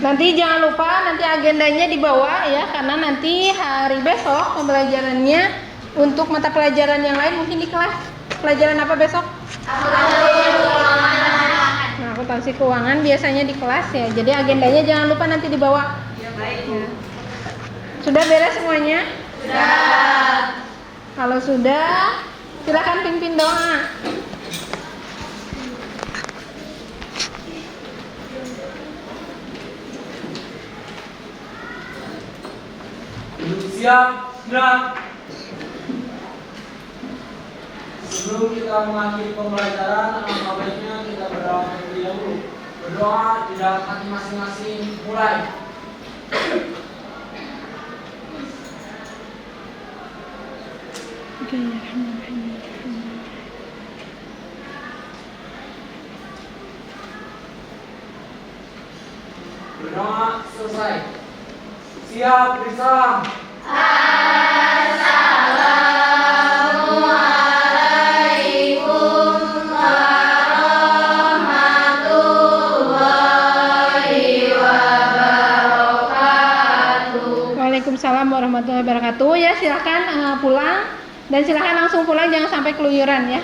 Nanti jangan lupa nanti agendanya dibawa ya, karena nanti hari besok pembelajarannya untuk mata pelajaran yang lain mungkin di kelas. Pelajaran apa besok? Akuntansi keuangan biasanya di kelas ya. Jadi agendanya jangan lupa nanti dibawa. Ya, baik. Ya. Sudah beres semuanya? Sudah. Kalau sudah, silakan pimpin doa. Siap, gerak. Sebelum kita mengakhiri pembelajaran, alangkah baiknya kita berdoa terlebih dahulu. Berdoa di dalam hati masing-masing. Mulai. Berdoa selesai. Siap, beri salam. Waalaikumsalam warahmatullahi wabarakatuh. Ya, silakan pulang dan silakan langsung pulang, jangan sampai keluyuran ya.